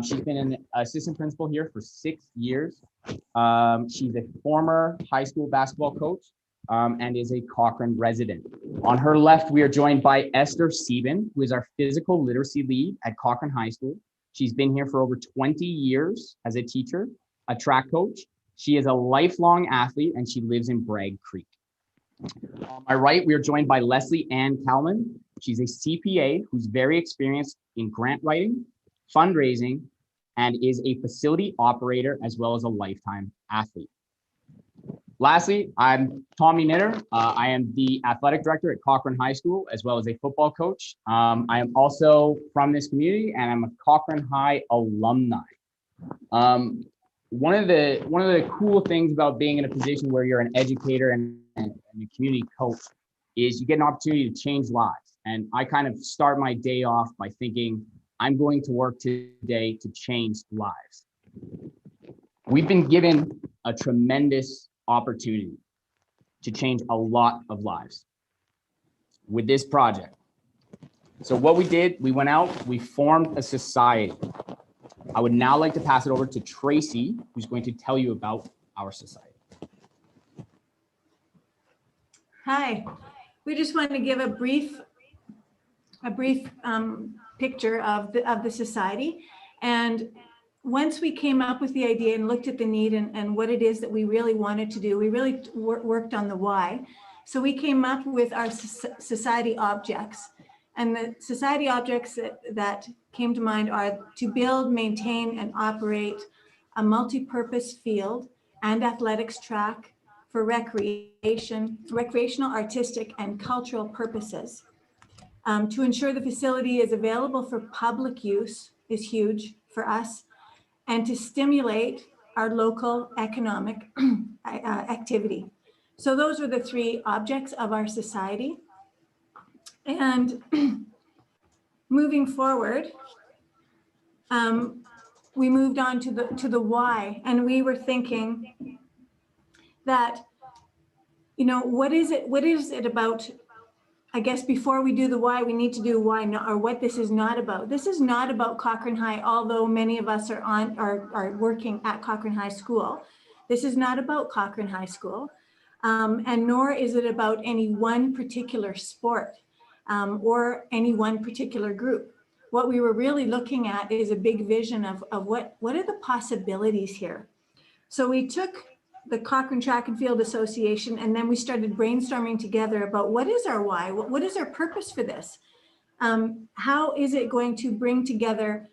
Speaker 15: She's been an assistant principal here for 6 years. She's a former high school basketball coach and is a Cochrane resident. On her left, we are joined by Esther Sieben, who is our physical literacy lead at Cochrane High School. She's been here for over 20 years as a teacher, a track coach. She is a lifelong athlete and she lives in Bragg Creek. On my right, we are joined by Leslie Ann Kalman. She's a CPA who's very experienced in grant writing, fundraising, and is a facility operator as well as a lifetime athlete. Lastly, I'm Tommy Knitter. I am the athletic director at Cochrane High School, as well as a football coach. I am also from this community, and I'm a Cochrane High alumni. One of the cool things about being in a position where you're an educator and a community coach is you get an opportunity to change lives. And I kind of start my day off by thinking, I'm going to work today to change lives. We've been given a tremendous opportunity to change a lot of lives with this project. So what we did, we went out, we formed a society. I would now like to pass it over to Tracy, who's going to tell you about our society.
Speaker 18: Hi, we just want to give a brief picture of the society. And once we came up with the idea and looked at the need and what it is that we really wanted to do, we really worked on the why. So we came up with our society objects. And the society objects that came to mind are to build, maintain, and operate a multi-purpose field and athletics track for recreational, artistic, and cultural purposes. To ensure the facility is available for public use is huge for us, and to stimulate our local economic activity. So those were the three objects of our society. And moving forward, we moved on to the why, and we were thinking that, you know, what is it about? I guess before we do the why, we need to do why not, or what this is not about. This is not about Cochrane High, although many of us are working at Cochrane High School. This is not about Cochrane High School, and nor is it about any one particular sport or any one particular group. What we were really looking at is a big vision of what are the possibilities here. So we took the Cochrane Track and Field Association, and then we started brainstorming together about what is our why, what is our purpose for this? How is it going to bring together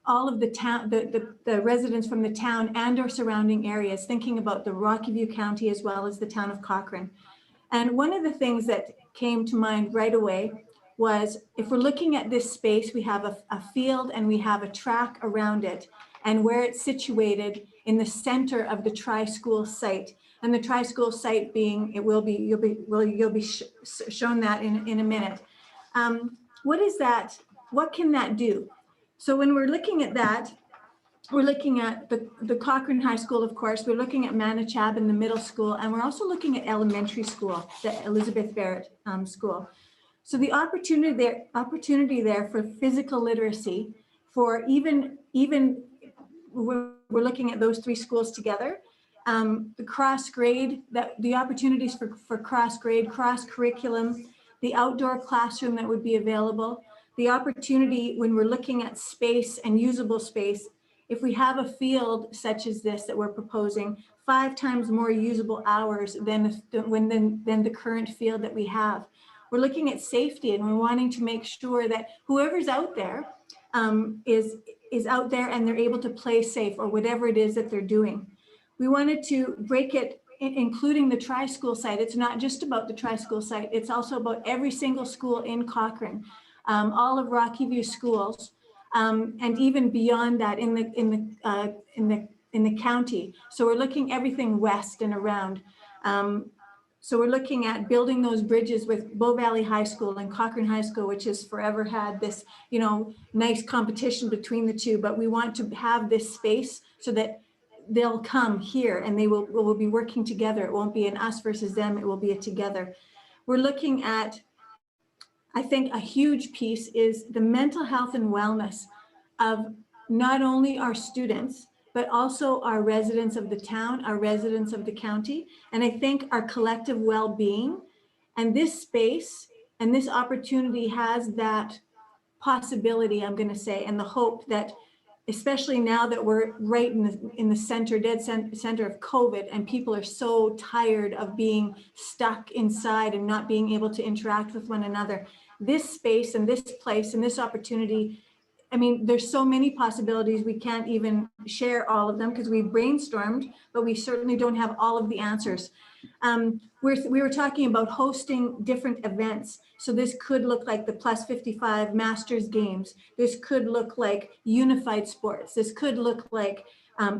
Speaker 18: all of the town, the residents from the town and our surrounding areas, thinking about the Rocky View County as well as the town of Cochrane. And one of the things that came to mind right away was, if we're looking at this space, we have a field and we have a track around it, and where it's situated in the center of the tri-school site. And the tri-school site being, you'll be shown that in a minute. What is that? What can that do? So when we're looking at that, we're looking at the Cochrane High School, of course, we're looking at Manichab in the middle school, and we're also looking at elementary school, the Elizabeth Barrett School. So the opportunity there for physical literacy, for even we're looking at those three schools together. The cross grade, the opportunities for cross grade, cross curriculum, the outdoor classroom that would be available, the opportunity when we're looking at space and usable space. If we have a field such as this that we're proposing, 5 times more usable hours than the current field that we have. We're looking at safety, and we're wanting to make sure that whoever's out there is out there and they're able to play safe, or whatever it is that they're doing. We wanted to break it, including the tri-school site. It's not just about the tri-school site. It's also about every single school in Cochrane, all of Rocky View schools, and even beyond that in the county. So we're looking everything west and around. So we're looking at building those bridges with Bow Valley High School and Cochrane High School, which has forever had this, you know, nice competition between the two. But we want to have this space so that they'll come here and they will be working together. It won't be an us versus them. It will be a together. We're looking at, I think a huge piece is the mental health and wellness of not only our students, but also our residents of the town, our residents of the county, and I think our collective well-being. And this space and this opportunity has that possibility, I'm going to say, and the hope that, especially now that we're right in the center, dead center of COVID, and people are so tired of being stuck inside and not being able to interact with one another, this space and this place and this opportunity, I mean, there's so many possibilities. We can't even share all of them because we brainstormed, but we certainly don't have all of the answers. We were talking about hosting different events. So this could look like the Plus 55 Masters Games. This could look like unified sports. This could look like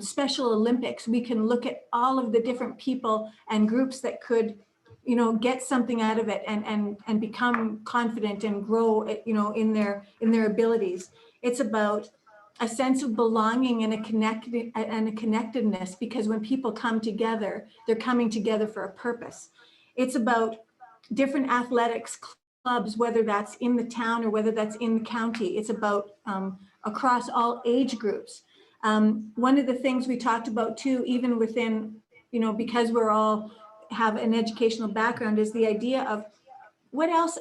Speaker 18: Special Olympics. We can look at all of the different people and groups that could, you know, get something out of it and become confident and grow, you know, in their abilities. It's about a sense of belonging and a connectedness, because when people come together, they're coming together for a purpose. It's about different athletics clubs, whether that's in the town or whether that's in the county. It's about across all age groups. One of the things we talked about too, even within, you know, because we're all have an educational background, is the idea of what else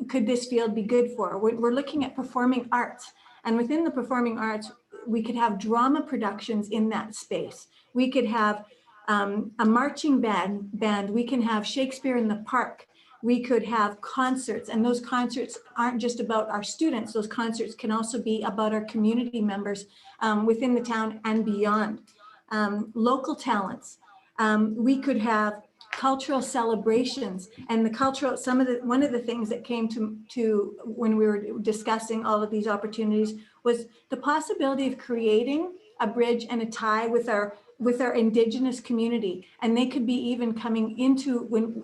Speaker 18: could this field be good for? We're looking at performing arts, and within the performing arts, we could have drama productions in that space. We could have a marching band. We can have Shakespeare in the Park. We could have concerts, and those concerts aren't just about our students. Those concerts can also be about our community members within the town and beyond. Local talents. We could have cultural celebrations, and the cultural, one of the things that came to when we were discussing all of these opportunities was the possibility of creating a bridge and a tie with our Indigenous community. And they could be even coming into when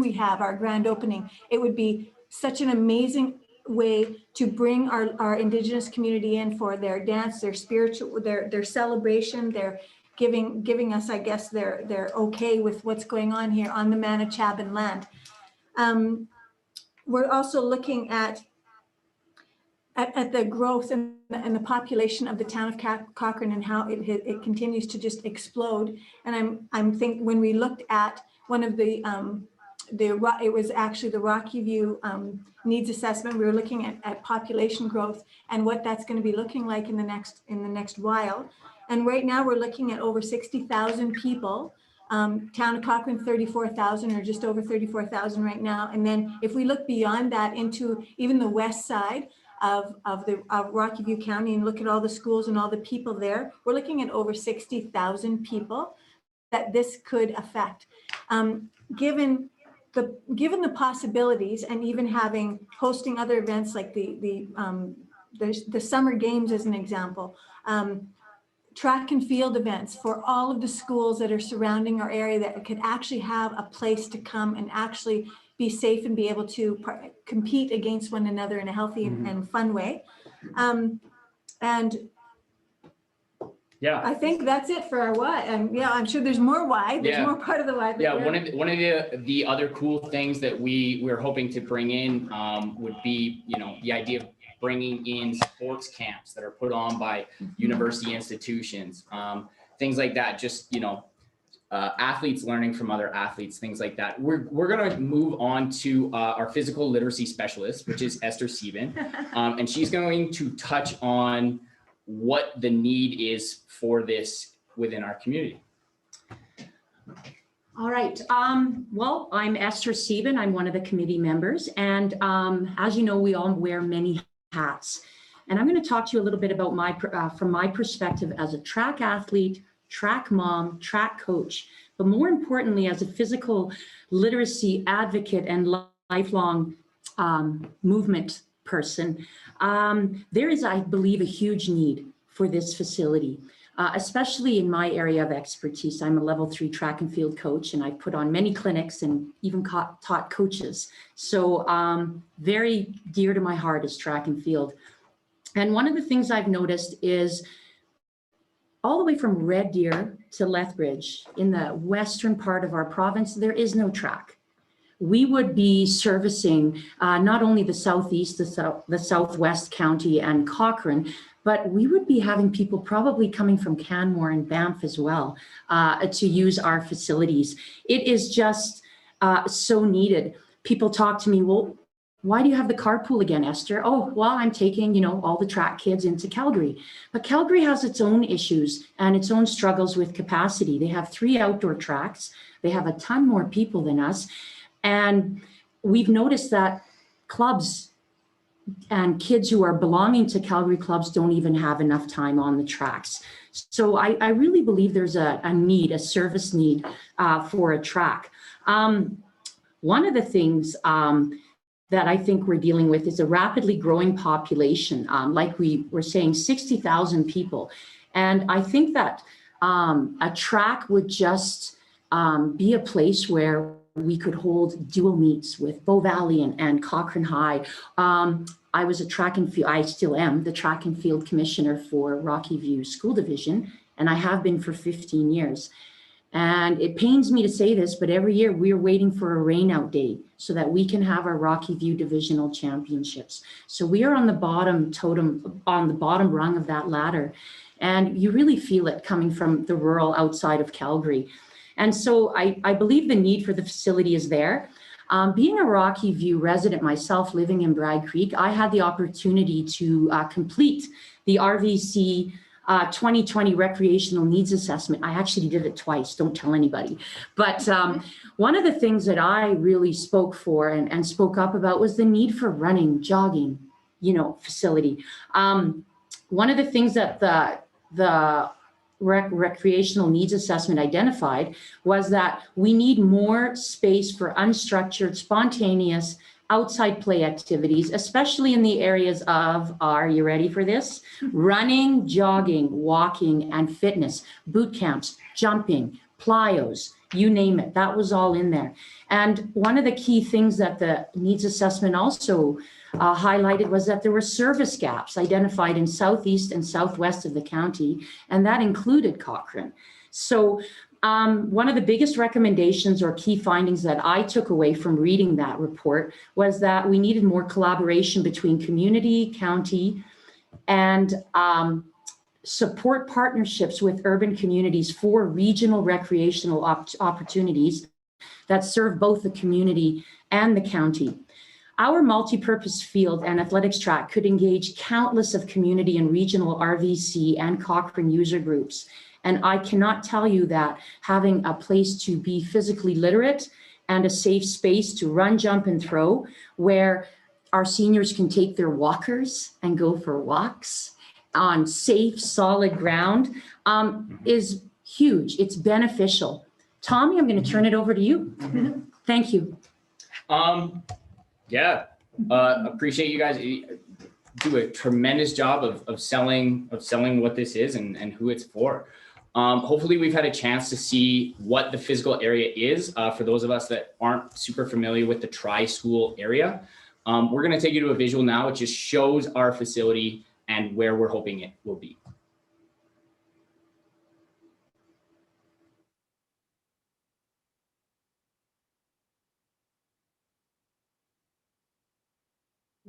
Speaker 18: we have our grand opening. It would be such an amazing way to bring our Indigenous community in for their dance, their spiritual, their celebration, their giving us, I guess, they're okay with what's going on here on the Manichaban land. We're also looking at the growth and the population of the town of Cochrane and how it continues to just explode. And I'm thinking when we looked at one of it was actually the Rocky View needs assessment. We were looking at population growth and what that's going to be looking like in the next while. And right now we're looking at over 60,000 people. Town of Cochrane, 34,000 or just over 34,000 right now. And then if we look beyond that into even the west side of Rocky View County and look at all the schools and all the people there, we're looking at over 60,000 people that this could affect. Given the possibilities and even hosting other events like the summer games as an example, track and field events for all of the schools that are surrounding our area that could actually have a place to come and actually be safe and be able to compete against one another in a healthy and fun way. And
Speaker 15: yeah,
Speaker 18: I think that's it for our why. And yeah, I'm sure there's more why. There's more part of the why.
Speaker 15: Yeah, one of the other cool things that we're hoping to bring in would be, the idea of bringing in sports camps that are put on by university institutions, things like that. Just athletes learning from other athletes, things like that. We're gonna move on to our physical literacy specialist, which is Esther Sieben, and she's going to touch on what the need is for this within our community.
Speaker 19: All right. Well, I'm Esther Sieben. I'm one of the committee members. And as you know, we all wear many hats. And I'm going to talk to you a little bit about from my perspective as a track athlete, track mom, track coach, but more importantly, as a physical literacy advocate and lifelong movement person. There is, I believe, a huge need for this facility. Especially in my area of expertise. I'm a level 3 track and field coach, and I put on many clinics and even taught coaches. So very dear to my heart is track and field. And one of the things I've noticed is all the way from Red Deer to Lethbridge in the western part of our province, there is no track. We would be servicing not only the southeast, the southwest county and Cochrane, but we would be having people probably coming from Canmore and Banff as well to use our facilities. It is just so needed. People talk to me, well, why do you have the carpool again, Esther? Oh, well, I'm taking, all the track kids into Calgary. But Calgary has its own issues and its own struggles with capacity. They have 3 outdoor tracks. They have a ton more people than us. And we've noticed that clubs and kids who are belonging to Calgary clubs don't even have enough time on the tracks. So I really believe there's a need, a service need for a track. One of the things that I think we're dealing with is a rapidly growing population. Like we were saying, 60,000 people. And I think that a track would just be a place where we could hold dual meets with Bow Valley and Cochrane High. I was a track and field, I still am the track and field commissioner for Rocky View School Division, and I have been for 15 years. And it pains me to say this, but every year we're waiting for a rainout day so that we can have our Rocky View divisional championships. So we are on the bottom rung of that ladder. And you really feel it coming from the rural outside of Calgary. And so I believe the need for the facility is there. Being a Rocky View resident myself, living in Bragg Creek, I had the opportunity to complete the RVC 2020 recreational needs assessment. I actually did it twice, don't tell anybody. But one of the things that I really spoke for and spoke up about was the need for running, jogging, facility. One of the things that the recreational needs assessment identified was that we need more space for unstructured, spontaneous, outside play activities, especially in the areas of, are you ready for this? Running, jogging, walking, and fitness, boot camps, jumping, plyos, you name it, that was all in there. And one of the key things that the needs assessment also highlighted was that there were service gaps identified in southeast and southwest of the county, and that included Cochrane. So one of the biggest recommendations or key findings that I took away from reading that report was that we needed more collaboration between community, county, and support partnerships with urban communities for regional recreational opportunities that serve both the community and the county. Our multi-purpose field and athletics track could engage countless of community and regional RVC and Cochrane user groups. And I cannot tell you that having a place to be physically literate and a safe space to run, jump, and throw, where our seniors can take their walkers and go for walks on safe, solid ground, is huge. It's beneficial. Tommy, I'm going to turn it over to you. Thank you.
Speaker 15: Yeah, appreciate you guys do a tremendous job of selling what this is and who it's for. Hopefully we've had a chance to see what the physical area is for those of us that aren't super familiar with the tri-school area. We're going to take you to a visual now. It just shows our facility and where we're hoping it will be.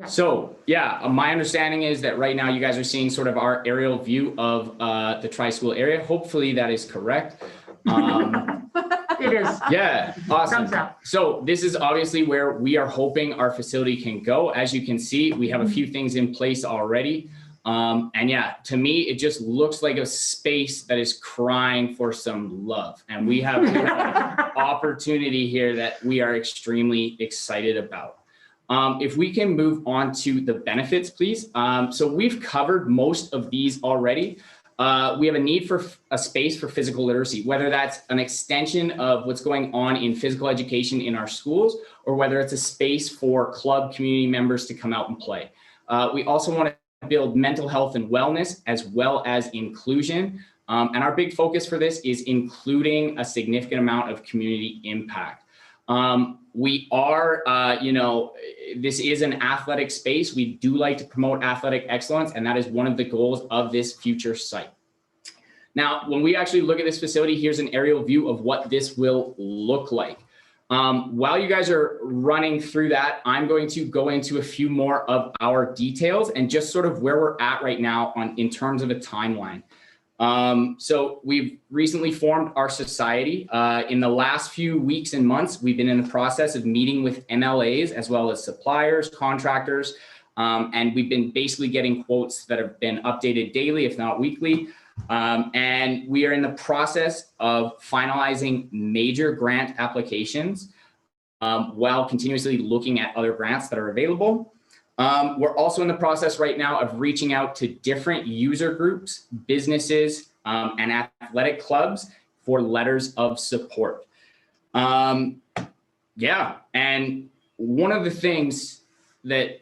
Speaker 15: So yeah, my understanding is that right now you guys are seeing sort of our aerial view of the tri-school area. Hopefully that is correct.
Speaker 19: It is.
Speaker 15: Yeah, awesome.
Speaker 19: Thumbs up.
Speaker 15: So this is obviously where we are hoping our facility can go. As you can see, we have a few things in place already. And yeah, to me, it just looks like a space that is crying for some love. And we have an opportunity here that we are extremely excited about. If we can move on to the benefits, please. So we've covered most of these already. We have a need for a space for physical literacy, whether that's an extension of what's going on in physical education in our schools, or whether it's a space for club community members to come out and play. We also want to build mental health and wellness as well as inclusion. And our big focus for this is including a significant amount of community impact. We are, this is an athletic space. We do like to promote athletic excellence, and that is one of the goals of this future site. Now, when we actually look at this facility, here's an aerial view of what this will look like. While you guys are running through that, I'm going to go into a few more of our details and just sort of where we're at right now in terms of a timeline. So we've recently formed our society. In the last few weeks and months, we've been in the process of meeting with MLAs as well as suppliers, contractors, and we've been basically getting quotes that have been updated daily, if not weekly. And we are in the process of finalizing major grant applications while continuously looking at other grants that are available. We're also in the process right now of reaching out to different user groups, businesses, and athletic clubs for letters of support. Yeah, and one of the things that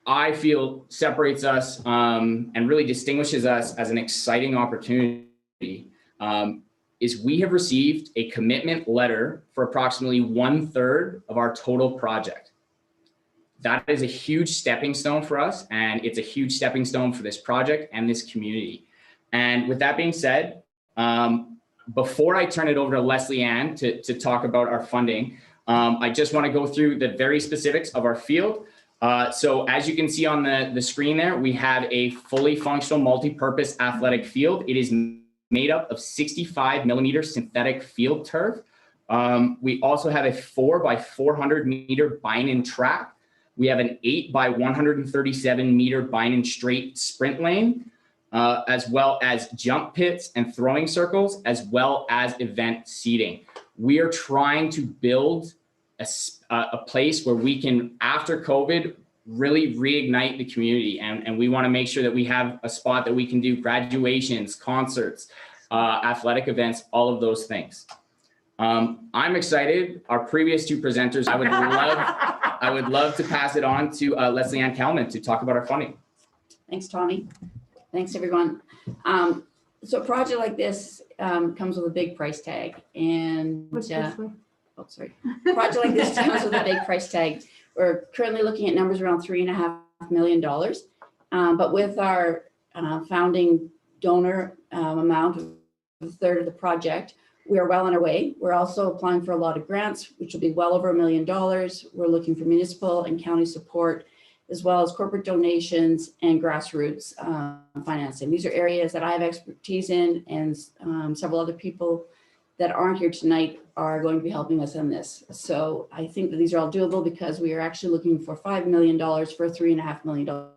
Speaker 15: I feel separates us and really distinguishes us as an exciting opportunity is we have received a commitment letter for approximately 1/3 of our total project. That is a huge stepping stone for us, and it's a huge stepping stone for this project and this community. And with that being said, before I turn it over to Leslie Ann to talk about our funding, I just want to go through the very specifics of our field. So as you can see on the screen there, we have a fully functional multi-purpose athletic field. It is made up of 65 millimeter synthetic field turf. We also have a 4x400 meter bind-in track. We have an 8x137 meter bind-in straight sprint lane, as well as jump pits and throwing circles, as well as event seating. We are trying to build a place where we can, after COVID, really reignite the community. And we want to make sure that we have a spot that we can do graduations, concerts, athletic events, all of those things. I'm excited. Our previous two presenters, I would love to pass it on to Leslie Ann Kalman to talk about our funding.
Speaker 20: Thanks, Tommy. Thanks, everyone. So a project like this comes with a big price tag, and a project like this comes with a big price tag. We're currently looking at numbers around $3.5 million, but with our founding donor amount of a third of the project, we are well on our way. We're also applying for a lot of grants, which will be well over $1 million. We're looking for municipal and county support, as well as corporate donations and grassroots financing. These are areas that I have expertise in, and several other people that aren't here tonight are going to be helping us on this. So I think that these are all doable because we are actually looking for $5 million for a $3.5 million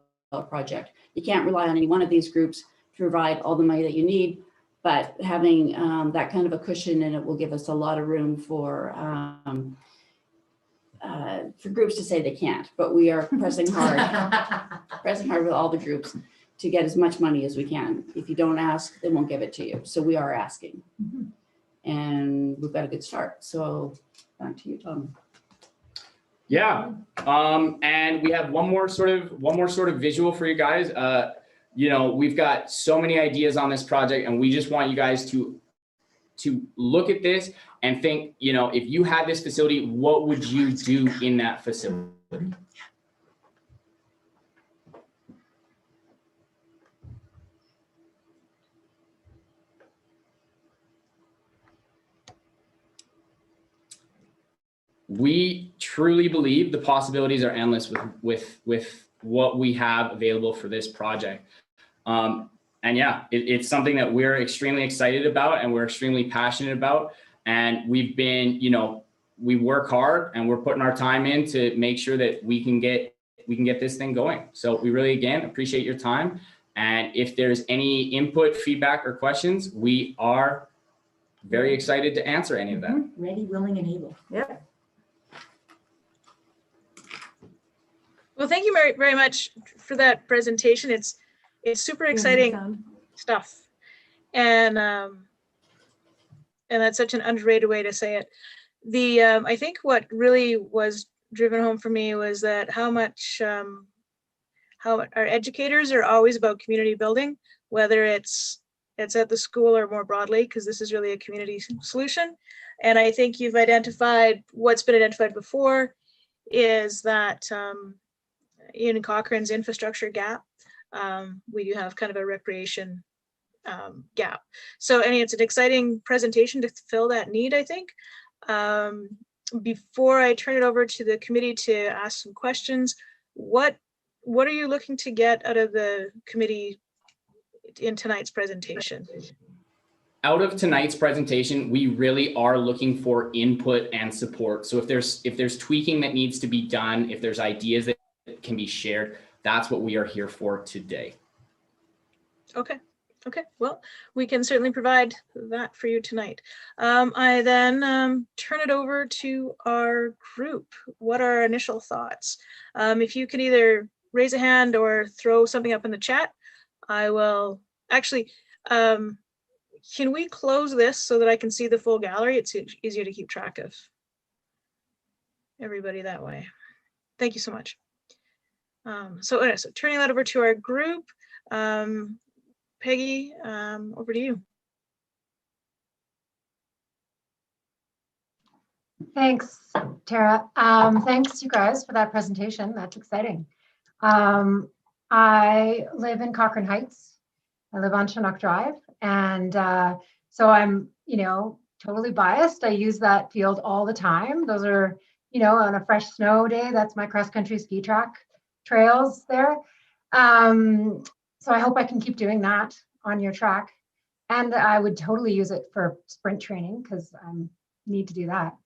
Speaker 20: project. You can't rely on any one of these groups to provide all the money that you need, but having that kind of a cushion in it will give us a lot of room for groups to say they can't, but we are pressing hard with all the groups to get as much money as we can. If you don't ask, they won't give it to you. So we are asking. And we've got a good start. So back to you, Tom.
Speaker 15: Yeah, and we have one more sort of visual for you guys. You know, we've got so many ideas on this project, and we just want you guys to look at this and think, you know, if you had this facility, what would you do in that facility? We truly believe the possibilities are endless with what we have available for this project. And yeah, it's something that we're extremely excited about and we're extremely passionate about. And we've been, you know, we work hard and we're putting our time in to make sure that we can get this thing going. So we really, again, appreciate your time. And if there's any input, feedback, or questions, we are very excited to answer any of that.
Speaker 19: Ready, willing, and able.
Speaker 18: Yeah.
Speaker 1: Well, thank you very much for that presentation. It's super exciting stuff, and that's such an underrated way to say it. I think what really was driven home for me was that how our educators are always about community building, whether it's at the school or more broadly, because this is really a community solution. And I think you've identified what's been identified before is that in Cochrane's infrastructure gap, we do have kind of a recreation gap. So it's an exciting presentation to fill that need, I think. Before I turn it over to the committee to ask some questions, what are you looking to get out of the committee in tonight's presentation?
Speaker 15: Out of tonight's presentation, we really are looking for input and support. So if there's tweaking that needs to be done, if there's ideas that can be shared, that's what we are here for today. Okay. Well, we can certainly provide that for you tonight. I then turn it over to our group. What are our initial thoughts? If you could either raise a hand or throw something up in the chat, I will actually, can we close this so that I can see the full gallery? It's easier to keep track of everybody that way. Thank you so much. So turning that over to our group, Peggy, over to you.
Speaker 2: Thanks, Tara. Thanks you guys for that presentation. That's exciting. I live in Cochrane Heights. I live on Chinook Drive. And so I'm, totally biased. I use that field all the time. Those are, on a fresh snow day, that's my cross-country ski track trails there. So I hope I can keep doing that on your track. And I would totally use it for sprint training because I'm need to do that.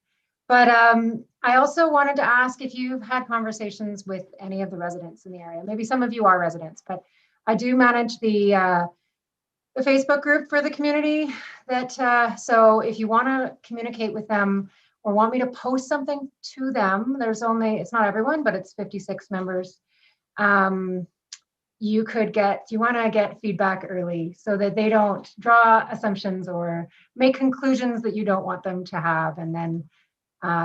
Speaker 2: But I also wanted to ask if you've had conversations with any of the residents in the area. Maybe some of you are residents, but I do manage the Facebook group for the community that, so if you want to communicate with them or want me to post something to them, there's only, it's not everyone, but it's 56 members. You could get, you want to get feedback early so that they don't draw assumptions or make conclusions that you don't want them to have. And then,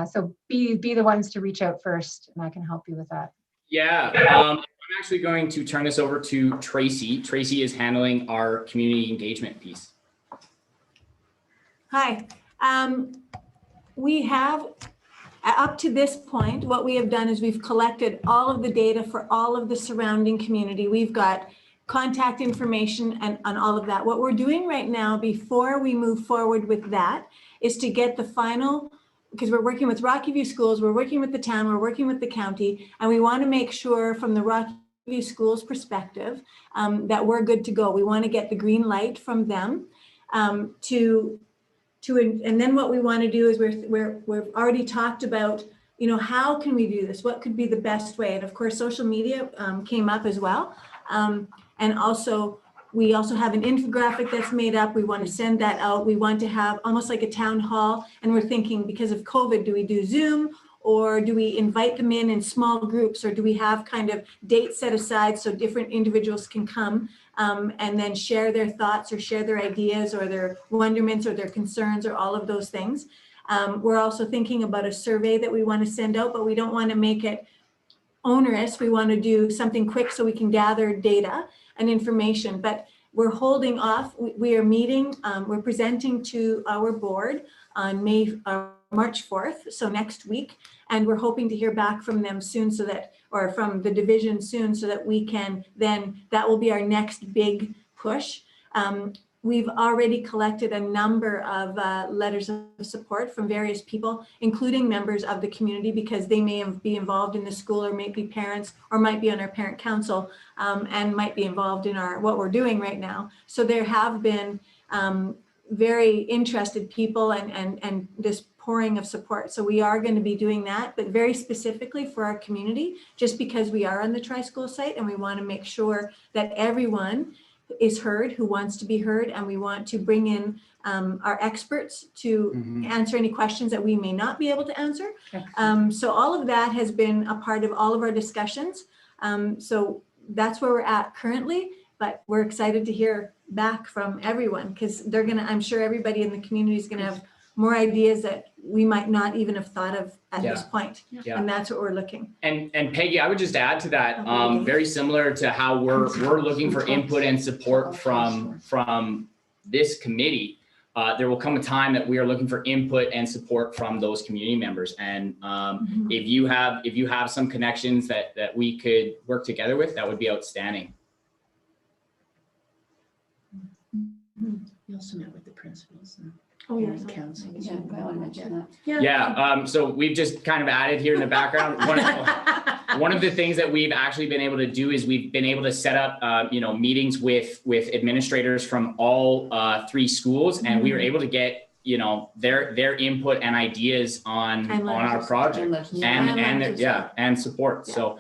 Speaker 2: so be the ones to reach out first, and I can help you with that.
Speaker 21: Yeah, I'm actually going to turn this over to Tracy. Tracy is handling our community engagement piece.
Speaker 18: Hi. We have, up to this point, what we have done is we've collected all of the data for all of the surrounding community. We've got contact information and all of that. What we're doing right now, before we move forward with that, is to get the final, because we're working with Rocky View Schools, we're working with the town, we're working with the county, and we want to make sure from the Rocky View Schools perspective that we're good to go. We want to get the green light from them and then what we want to do is we've already talked about, you know, how can we do this? What could be the best way? And of course, social media came up as well. And also, we also have an infographic that's made up. We want to send that out. We want to have almost like a town hall. And we're thinking, because of COVID, do we do Zoom, or do we invite them in small groups, or do we have kind of dates set aside so different individuals can come and then share their thoughts or share their ideas or their wonderments or their concerns or all of those things. We're also thinking about a survey that we want to send out, but we don't want to make it onerous. We want to do something quick so we can gather data and information, but we're holding off. We are meeting, we're presenting to our board on March 4th, so next week, and we're hoping to hear back from them soon so that, or from the division soon, so that we can then, that will be our next big push. We've already collected a number of letters of support from various people, including members of the community, because they may be involved in the school or might be parents or might be on our parent council and might be involved in what we're doing right now. So there have been very interested people and this pouring of support. So we are going to be doing that, but very specifically for our community, just because we are on the Tri-School site and we want to make sure that everyone is heard who wants to be heard, and we want to bring in our experts to answer any questions that we may not be able to answer. So all of that has been a part of all of our discussions. So that's where we're at currently, but we're excited to hear back from everyone, because they're gonna, I'm sure everybody in the community is gonna have more ideas that we might not even have thought of at this point. And that's what we're looking.
Speaker 21: And Peggy, I would just add to that, very similar to how we're looking for input and support from this committee. There will come a time that we are looking for input and support from those community members. And if you have some connections that we could work together with, that would be outstanding.
Speaker 22: We also met with the principals and
Speaker 18: yes.
Speaker 22: council.
Speaker 20: Yeah, I want to mention that.
Speaker 21: Yeah, so we've just kind of added here in the background. One of the things that we've actually been able to do is we've been able to set up, meetings with administrators from all 3 schools, and we were able to get, their input and ideas on our project and support. Yeah. So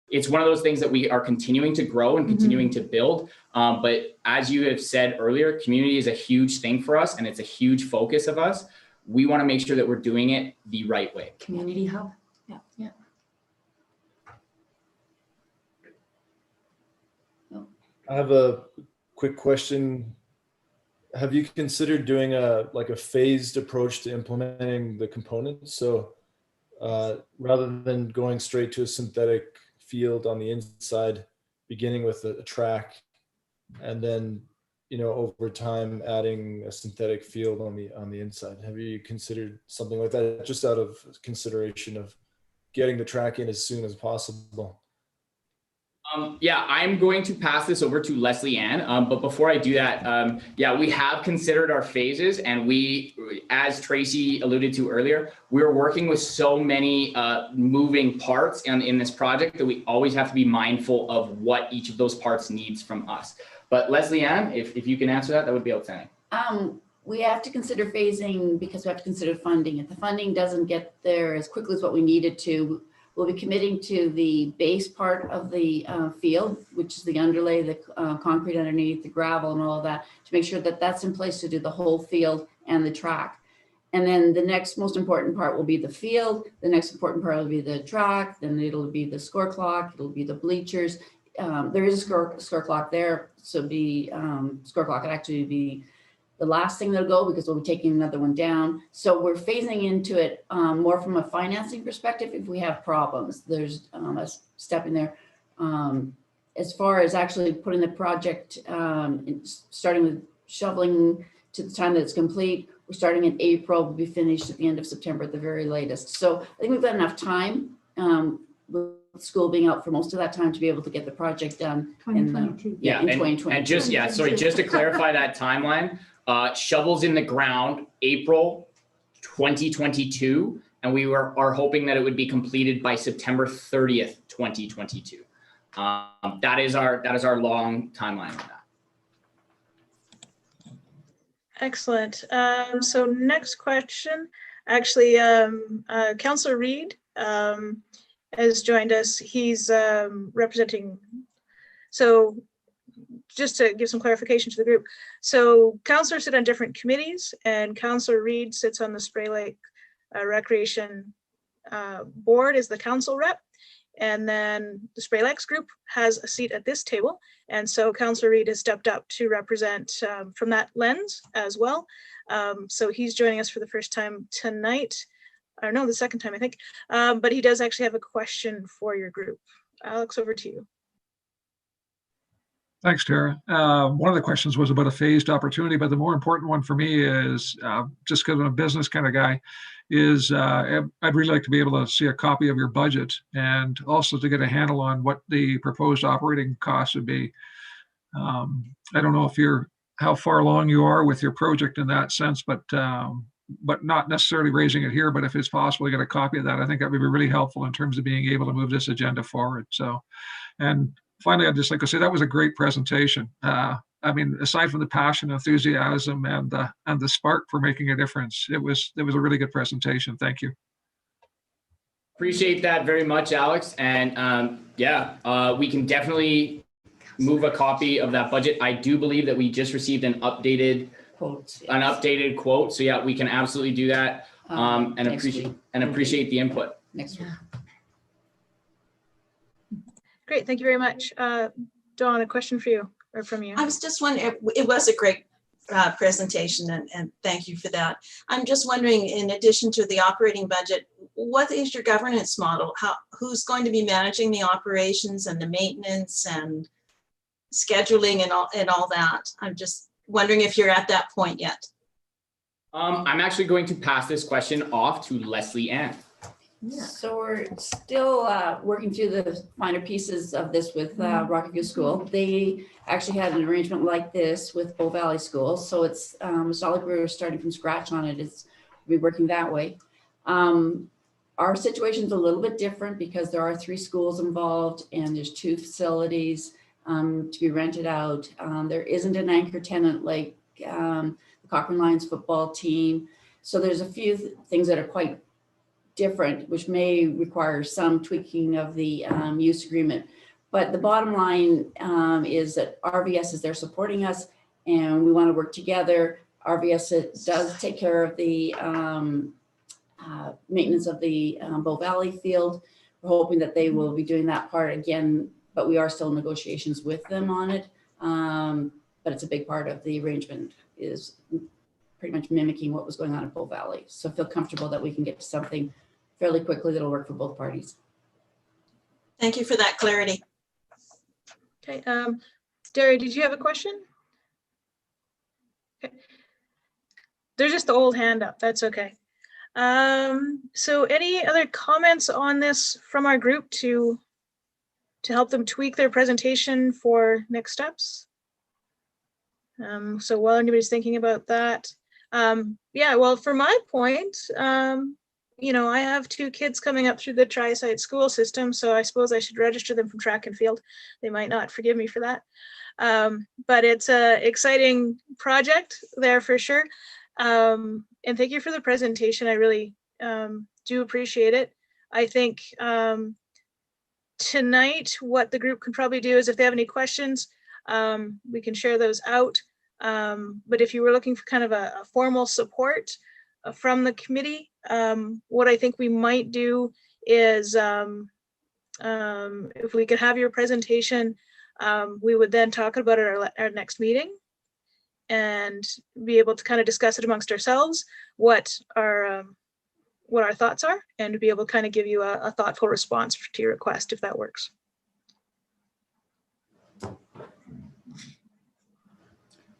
Speaker 21: it's one of those things that we are continuing to grow and continuing to build. But as you have said earlier, community is a huge thing for us, and it's a huge focus of us. We want to make sure that we're doing it the right way.
Speaker 22: Community hub.
Speaker 20: Yeah.
Speaker 17: I have a quick question. Have you considered doing a phased approach to implementing the components? So rather than going straight to a synthetic field on the inside, beginning with a track, and then over time adding a synthetic field on the inside. Have you considered something like that, just out of consideration of getting the track in as soon as possible?
Speaker 21: I'm going to pass this over to Leslie Ann, but before I do that, we have considered our phases, and we, as Tracy alluded to earlier, we're working with so many moving parts in this project that we always have to be mindful of what each of those parts needs from us. But Leslie Ann, if you can answer that, that would be outstanding.
Speaker 20: we have to consider phasing because we have to consider funding. If the funding doesn't get there as quickly as what we need it to, we'll be committing to the base part of the field, which is the underlay, the concrete underneath, the gravel and all of that, to make sure that that's in place to do the whole field and the track. And then the next most important part will be the field. The next important part will be the track. Then it'll be the score clock. It'll be the bleachers. There is a score clock there. So the score clock would actually be the last thing that'll go because we'll be taking another one down. So we're phasing into it more from a financing perspective if we have problems. There's a step in there. As far as actually putting the project, starting with shoveling to the time that it's complete, we're starting in April, we'll be finished at the end of September at the very latest. So I think we've got enough time with school being out for most of that time to be able to get the project done.
Speaker 18: 2022.
Speaker 21: Yeah,
Speaker 20: in
Speaker 21: and
Speaker 20: 2022.
Speaker 21: just, yeah, sorry, just to clarify that timeline, shovels in the ground, April 2022, and we are hoping that it would be completed by September 30th, 2022. That is our long timeline on that.
Speaker 1: Excellent. So next question, actually, Councillor Reid has joined us. He's representing, so just to give some clarification to the group. So councillors sit on different committees, and Councillor Reid sits on the Spray Lake Recreation Board as the council rep. And then the Spray Lakes group has a seat at this table. And so Councillor Reid has stepped up to represent from that lens as well. So he's joining us for the first time tonight, or no, the second time, I think. But he does actually have a question for your group. Alex, over to you.
Speaker 4: Thanks, Tara. One of the questions was about a phased opportunity, but the more important one for me is, just because I'm a business kind of guy, is I'd really like to be able to see a copy of your budget and also to get a handle on what the proposed operating costs would be. I don't know if how far along you are with your project in that sense, but not necessarily raising it here, but if it's possible to get a copy of that, I think that would be really helpful in terms of being able to move this agenda forward. So, and finally, I'd just like to say that was a great presentation. I mean, aside from the passion, enthusiasm, and the spark for making a difference, it was a really good presentation. Thank you.
Speaker 21: Appreciate that very much, Alex. And we can definitely move a copy of that budget. I do believe that we just received an updated quote. So yeah, we can absolutely do that. And appreciate the input.
Speaker 20: Next week.
Speaker 1: Great, thank you very much. Dawn, a question for you, or from you.
Speaker 10: I was just wondering, it was a great presentation, and thank you for that. I'm just wondering, in addition to the operating budget, what is your governance model? Who's going to be managing the operations and the maintenance and scheduling and all that? I'm just wondering if you're at that point yet.
Speaker 21: I'm actually going to pass this question off to Leslie Ann.
Speaker 20: So we're still working through the finer pieces of this with Rockview School. They actually had an arrangement like this with Bow Valley School. So it's not like we're starting from scratch on it. It's we're working that way. Our situation's a little bit different because there are 3 schools involved and there's 2 facilities to be rented out. There isn't an anchor tenant like the Cochrane Lions football team. So there's a few things that are quite different, which may require some tweaking of the use agreement. But the bottom line is that RVS is there supporting us and we want to work together. RVS does take care of the maintenance of the Bow Valley field. We're hoping that they will be doing that part again, but we are still in negotiations with them on it. But it's a big part of the arrangement is pretty much mimicking what was going on at Bow Valley. So I feel comfortable that we can get to something fairly quickly that'll work for both parties.
Speaker 10: Thank you for that clarity.
Speaker 1: Okay, Derry, did you have a question? Okay. There's just the old hand up, that's okay. So any other comments on this from our group to help them tweak their presentation for next steps? So while anybody's thinking about that, yeah, well, for my point, you know, I have 2 kids coming up through the tri-site school system, so I suppose I should register them from track and field. They might not forgive me for that. But it's a exciting project there for sure. And thank you for the presentation. I really do appreciate it. I think tonight what the group can probably do is if they have any questions, we can share those out. But if you were looking for kind of a formal support from the committee, what I think we might do is if we could have your presentation, we would then talk about it at our next meeting and be able to kind of discuss it amongst ourselves, what our thoughts are, and to be able to kind of give you a thoughtful response to your request, if that works.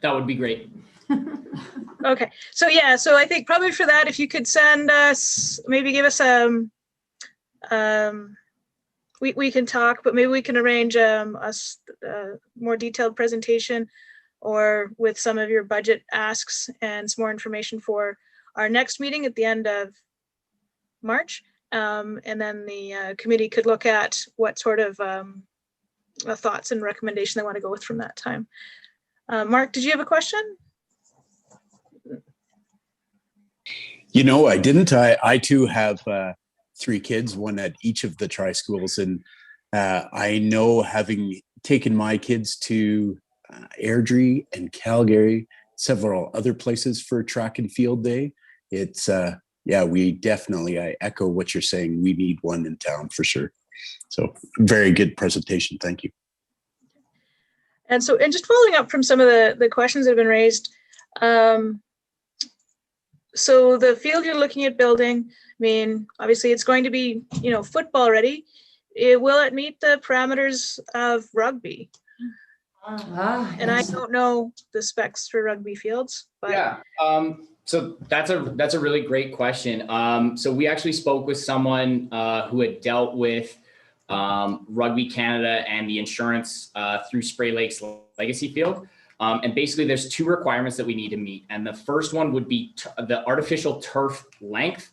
Speaker 21: That would be great.
Speaker 1: Okay, so yeah, so I think probably for that, if you could send us, maybe give us we can talk, but maybe we can arrange a more detailed presentation or with some of your budget asks and some more information for our next meeting at the end of March. And then the committee could look at what sort of thoughts and recommendation they want to go with from that time. Mark, did you have a question?
Speaker 12: You know, I didn't. I too have 3 kids, one at each of the tri-schools. And I know, having taken my kids to Airdrie and Calgary, several other places for track and field day, it's, yeah, we definitely, I echo what you're saying. We need one in town for sure. So very good presentation. Thank you.
Speaker 1: And so, and just following up from some of the questions that have been raised. So the field you're looking at building, I mean, obviously it's going to be, you know, football ready. Will it meet the parameters of rugby? And I don't know the specs for rugby fields, but
Speaker 21: yeah. So that's a really great question. So we actually spoke with someone who had dealt with Rugby Canada and the insurance through Spray Lakes Legacy Field. And basically there's 2 requirements that we need to meet. And the first one would be the artificial turf length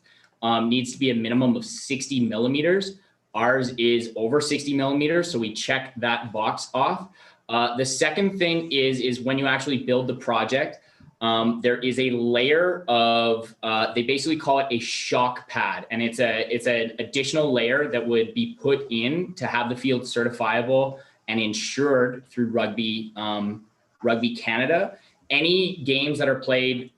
Speaker 21: needs to be a minimum of 60 millimeters. Ours is over 60 millimeters. So we check that box off. The second thing is when you actually build the project, there is a layer of, they basically call it a shock pad. And it's an additional layer that would be put in to have the field certifiable and insured through Rugby Canada. Any games that are played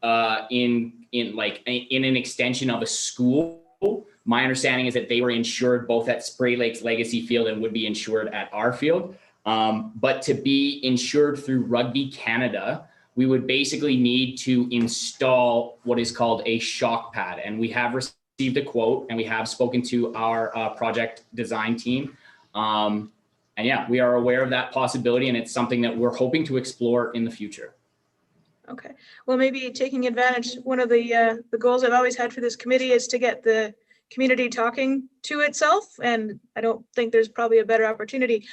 Speaker 21: in an extension of a school, my understanding is that they were insured both at Spray Lakes Legacy Field and would be insured at our field. But to be insured through Rugby Canada, we would basically need to install what is called a shock pad. And we have received a quote and we have spoken to our project design team. And yeah, we are aware of that possibility, and it's something that we're hoping to explore in the future.
Speaker 1: okay. Well, maybe taking advantage, one of the goals I've always had for this committee is to get the community talking to itself. And I don't think there's probably a better opportunity.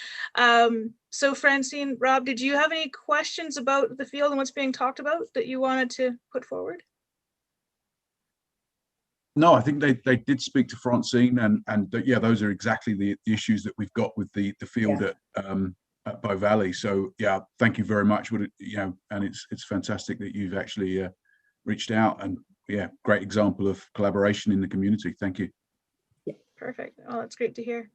Speaker 1: So Francine, Rob, did you have any questions about the field and what's being talked about that you wanted to put forward?
Speaker 5: No, I think they did speak to Francine, and yeah, those are exactly the issues that we've got with the field at Bow Valley. So yeah, thank you very much. You know, and it's fantastic that you've actually reached out, and yeah, great example of collaboration in the community. Thank you.
Speaker 1: Perfect. Oh, that's great to hear.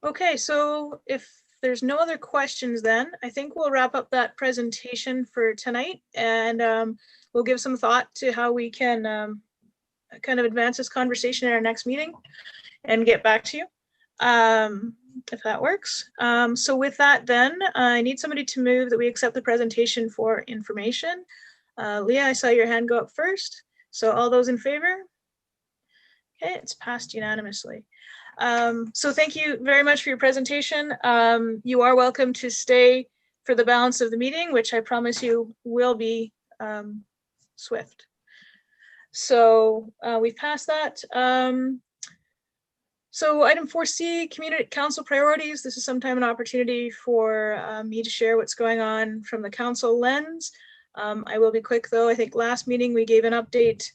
Speaker 1: Okay, so if there's no other questions, then I think we'll wrap up that presentation for tonight, and we'll give some thought to how we can kind of advance this conversation in our next meeting and get back to you if that works. So with that, then I need somebody to move that we accept the presentation for information. Leah, I saw your hand go up first. So all those in favor? Okay, it's passed unanimously. So thank you very much for your presentation. You are welcome to stay for the balance of the meeting, which I promise you will be swift. So we've passed that. So item 4C, community council priorities. This is sometime an opportunity for me to share what's going on from the council lens. I will be quick though. I think last meeting we gave an update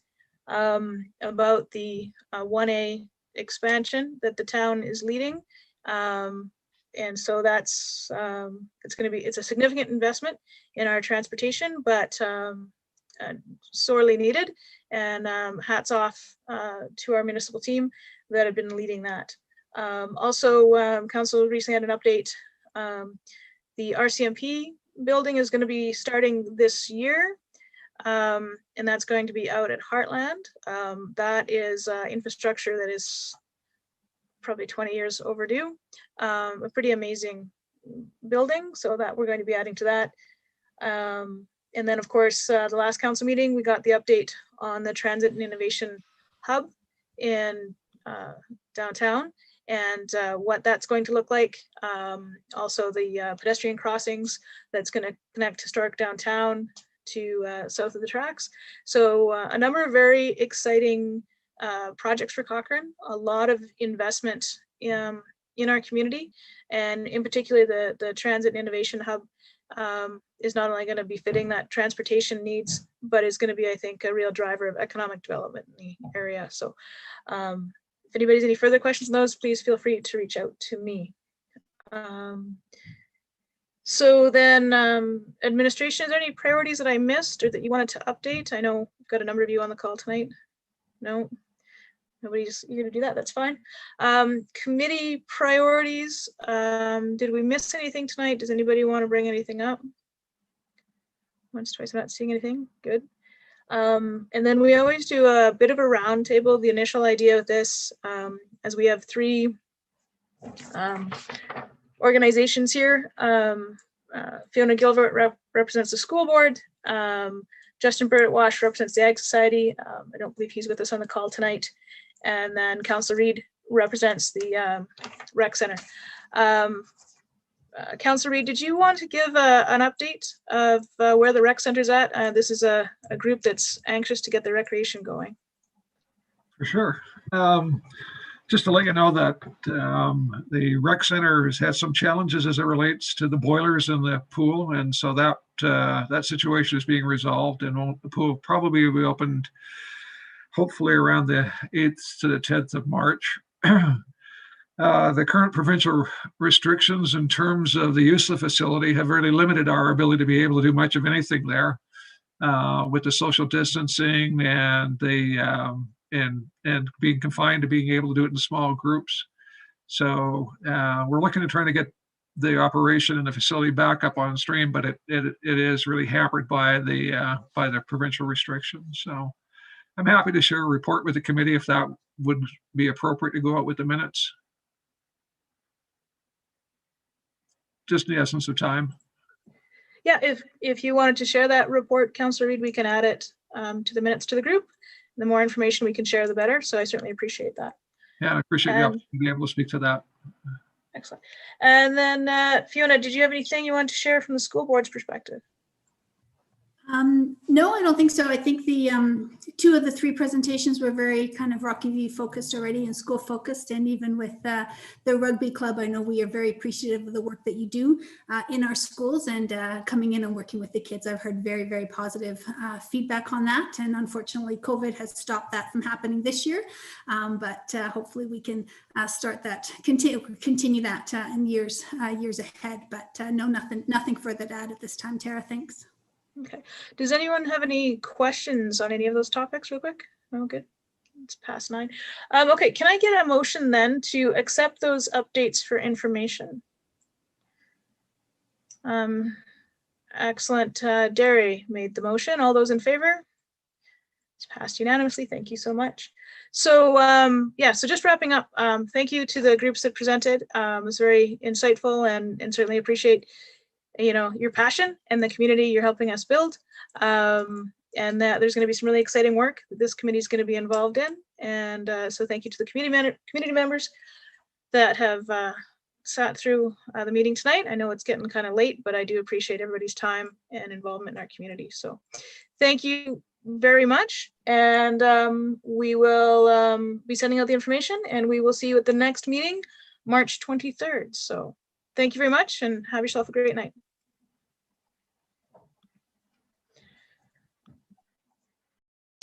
Speaker 1: about the 1A expansion that the town is leading. And so that's, it's a significant investment in our transportation, but sorely needed. And hats off to our municipal team that have been leading that. Also, council recently had an update. The RCMP building is going to be starting this year. And that's going to be out at Heartland. That is infrastructure that is probably 20 years overdue. A pretty amazing building, so that we're going to be adding to that. And then, of course, the last council meeting, we got the update on the Transit and Innovation Hub in downtown and what that's going to look like. Also, the pedestrian crossings that's going to connect historic downtown to south of the tracks. So a number of very exciting projects for Cochrane, a lot of investment in our community, and in particular the Transit Innovation Hub is not only going to be fitting that transportation needs, but is going to be, I think, a real driver of economic development in the area. So if anybody has any further questions on those, please feel free to reach out to me. So then administration, is there any priorities that I missed or that you wanted to update? I know we've got a number of you on the call tonight. No, nobody's eager to do that. That's fine. Committee priorities. Did we miss anything tonight? Does anybody want to bring anything up? Once, twice, I'm not seeing anything. Good. And then we always do a bit of a roundtable. The initial idea of this, as we have three organizations here. Fiona Gilbert represents the school board. Justin Burditt-Wash represents the Ag Society. I don't believe he's with us on the call tonight. And then Councillor Reid represents the rec center. Councillor Reid, did you want to give an update of where the rec center's at? This is a group that's anxious to get the recreation going.
Speaker 4: For sure. Just to let you know that the rec center has had some challenges as it relates to the boilers in the pool, and so that that situation is being resolved, and the pool probably will be opened hopefully around the 8th to the 10th of March. The current provincial restrictions in terms of the use of the facility have really limited our ability to be able to do much of anything there with the social distancing and the and being confined to being able to do it in small groups. So we're looking at trying to get the operation and the facility back up on stream, but it is really hampered by the provincial restrictions. So I'm happy to share a report with the committee if that would be appropriate to go out with the minutes. Just in the essence of time.
Speaker 1: Yeah, if you wanted to share that report, Councillor Reid, we can add it to the minutes to the group. The more information we can share, the better. So I certainly appreciate that.
Speaker 4: Yeah, I appreciate the opportunity to be able to speak to that.
Speaker 1: Excellent. And then Fiona, did you have anything you wanted to share from the school board's perspective?
Speaker 13: No, I don't think so. I think the two of the three presentations were very kind of Rocky View focused already and school focused, and even with the rugby club, I know we are very appreciative of the work that you do in our schools and coming in and working with the kids. I've heard very, very positive feedback on that, and unfortunately COVID has stopped that from happening this year, but hopefully we can start that, continue that in years ahead, but no, nothing further to add at this time. Tara, thanks.
Speaker 1: Okay. Does anyone have any questions on any of those topics real quick? No, good. It's past 9. Okay, can I get a motion then to accept those updates for information? Excellent. Derry made the motion. All those in favor? It's passed unanimously. Thank you so much. So yeah, so just wrapping up, thank you to the groups that presented. It was very insightful and certainly appreciate your passion and the community you're helping us build, and that there's going to be some really exciting work that this committee is going to be involved in. And so thank you to the community members that have sat through the meeting tonight. I know it's getting kind of late, but I do appreciate everybody's time and involvement in our community. So thank you very much. And we will be sending out the information, and we will see you at the next meeting, March 23rd. So thank you very much and have yourself a great night.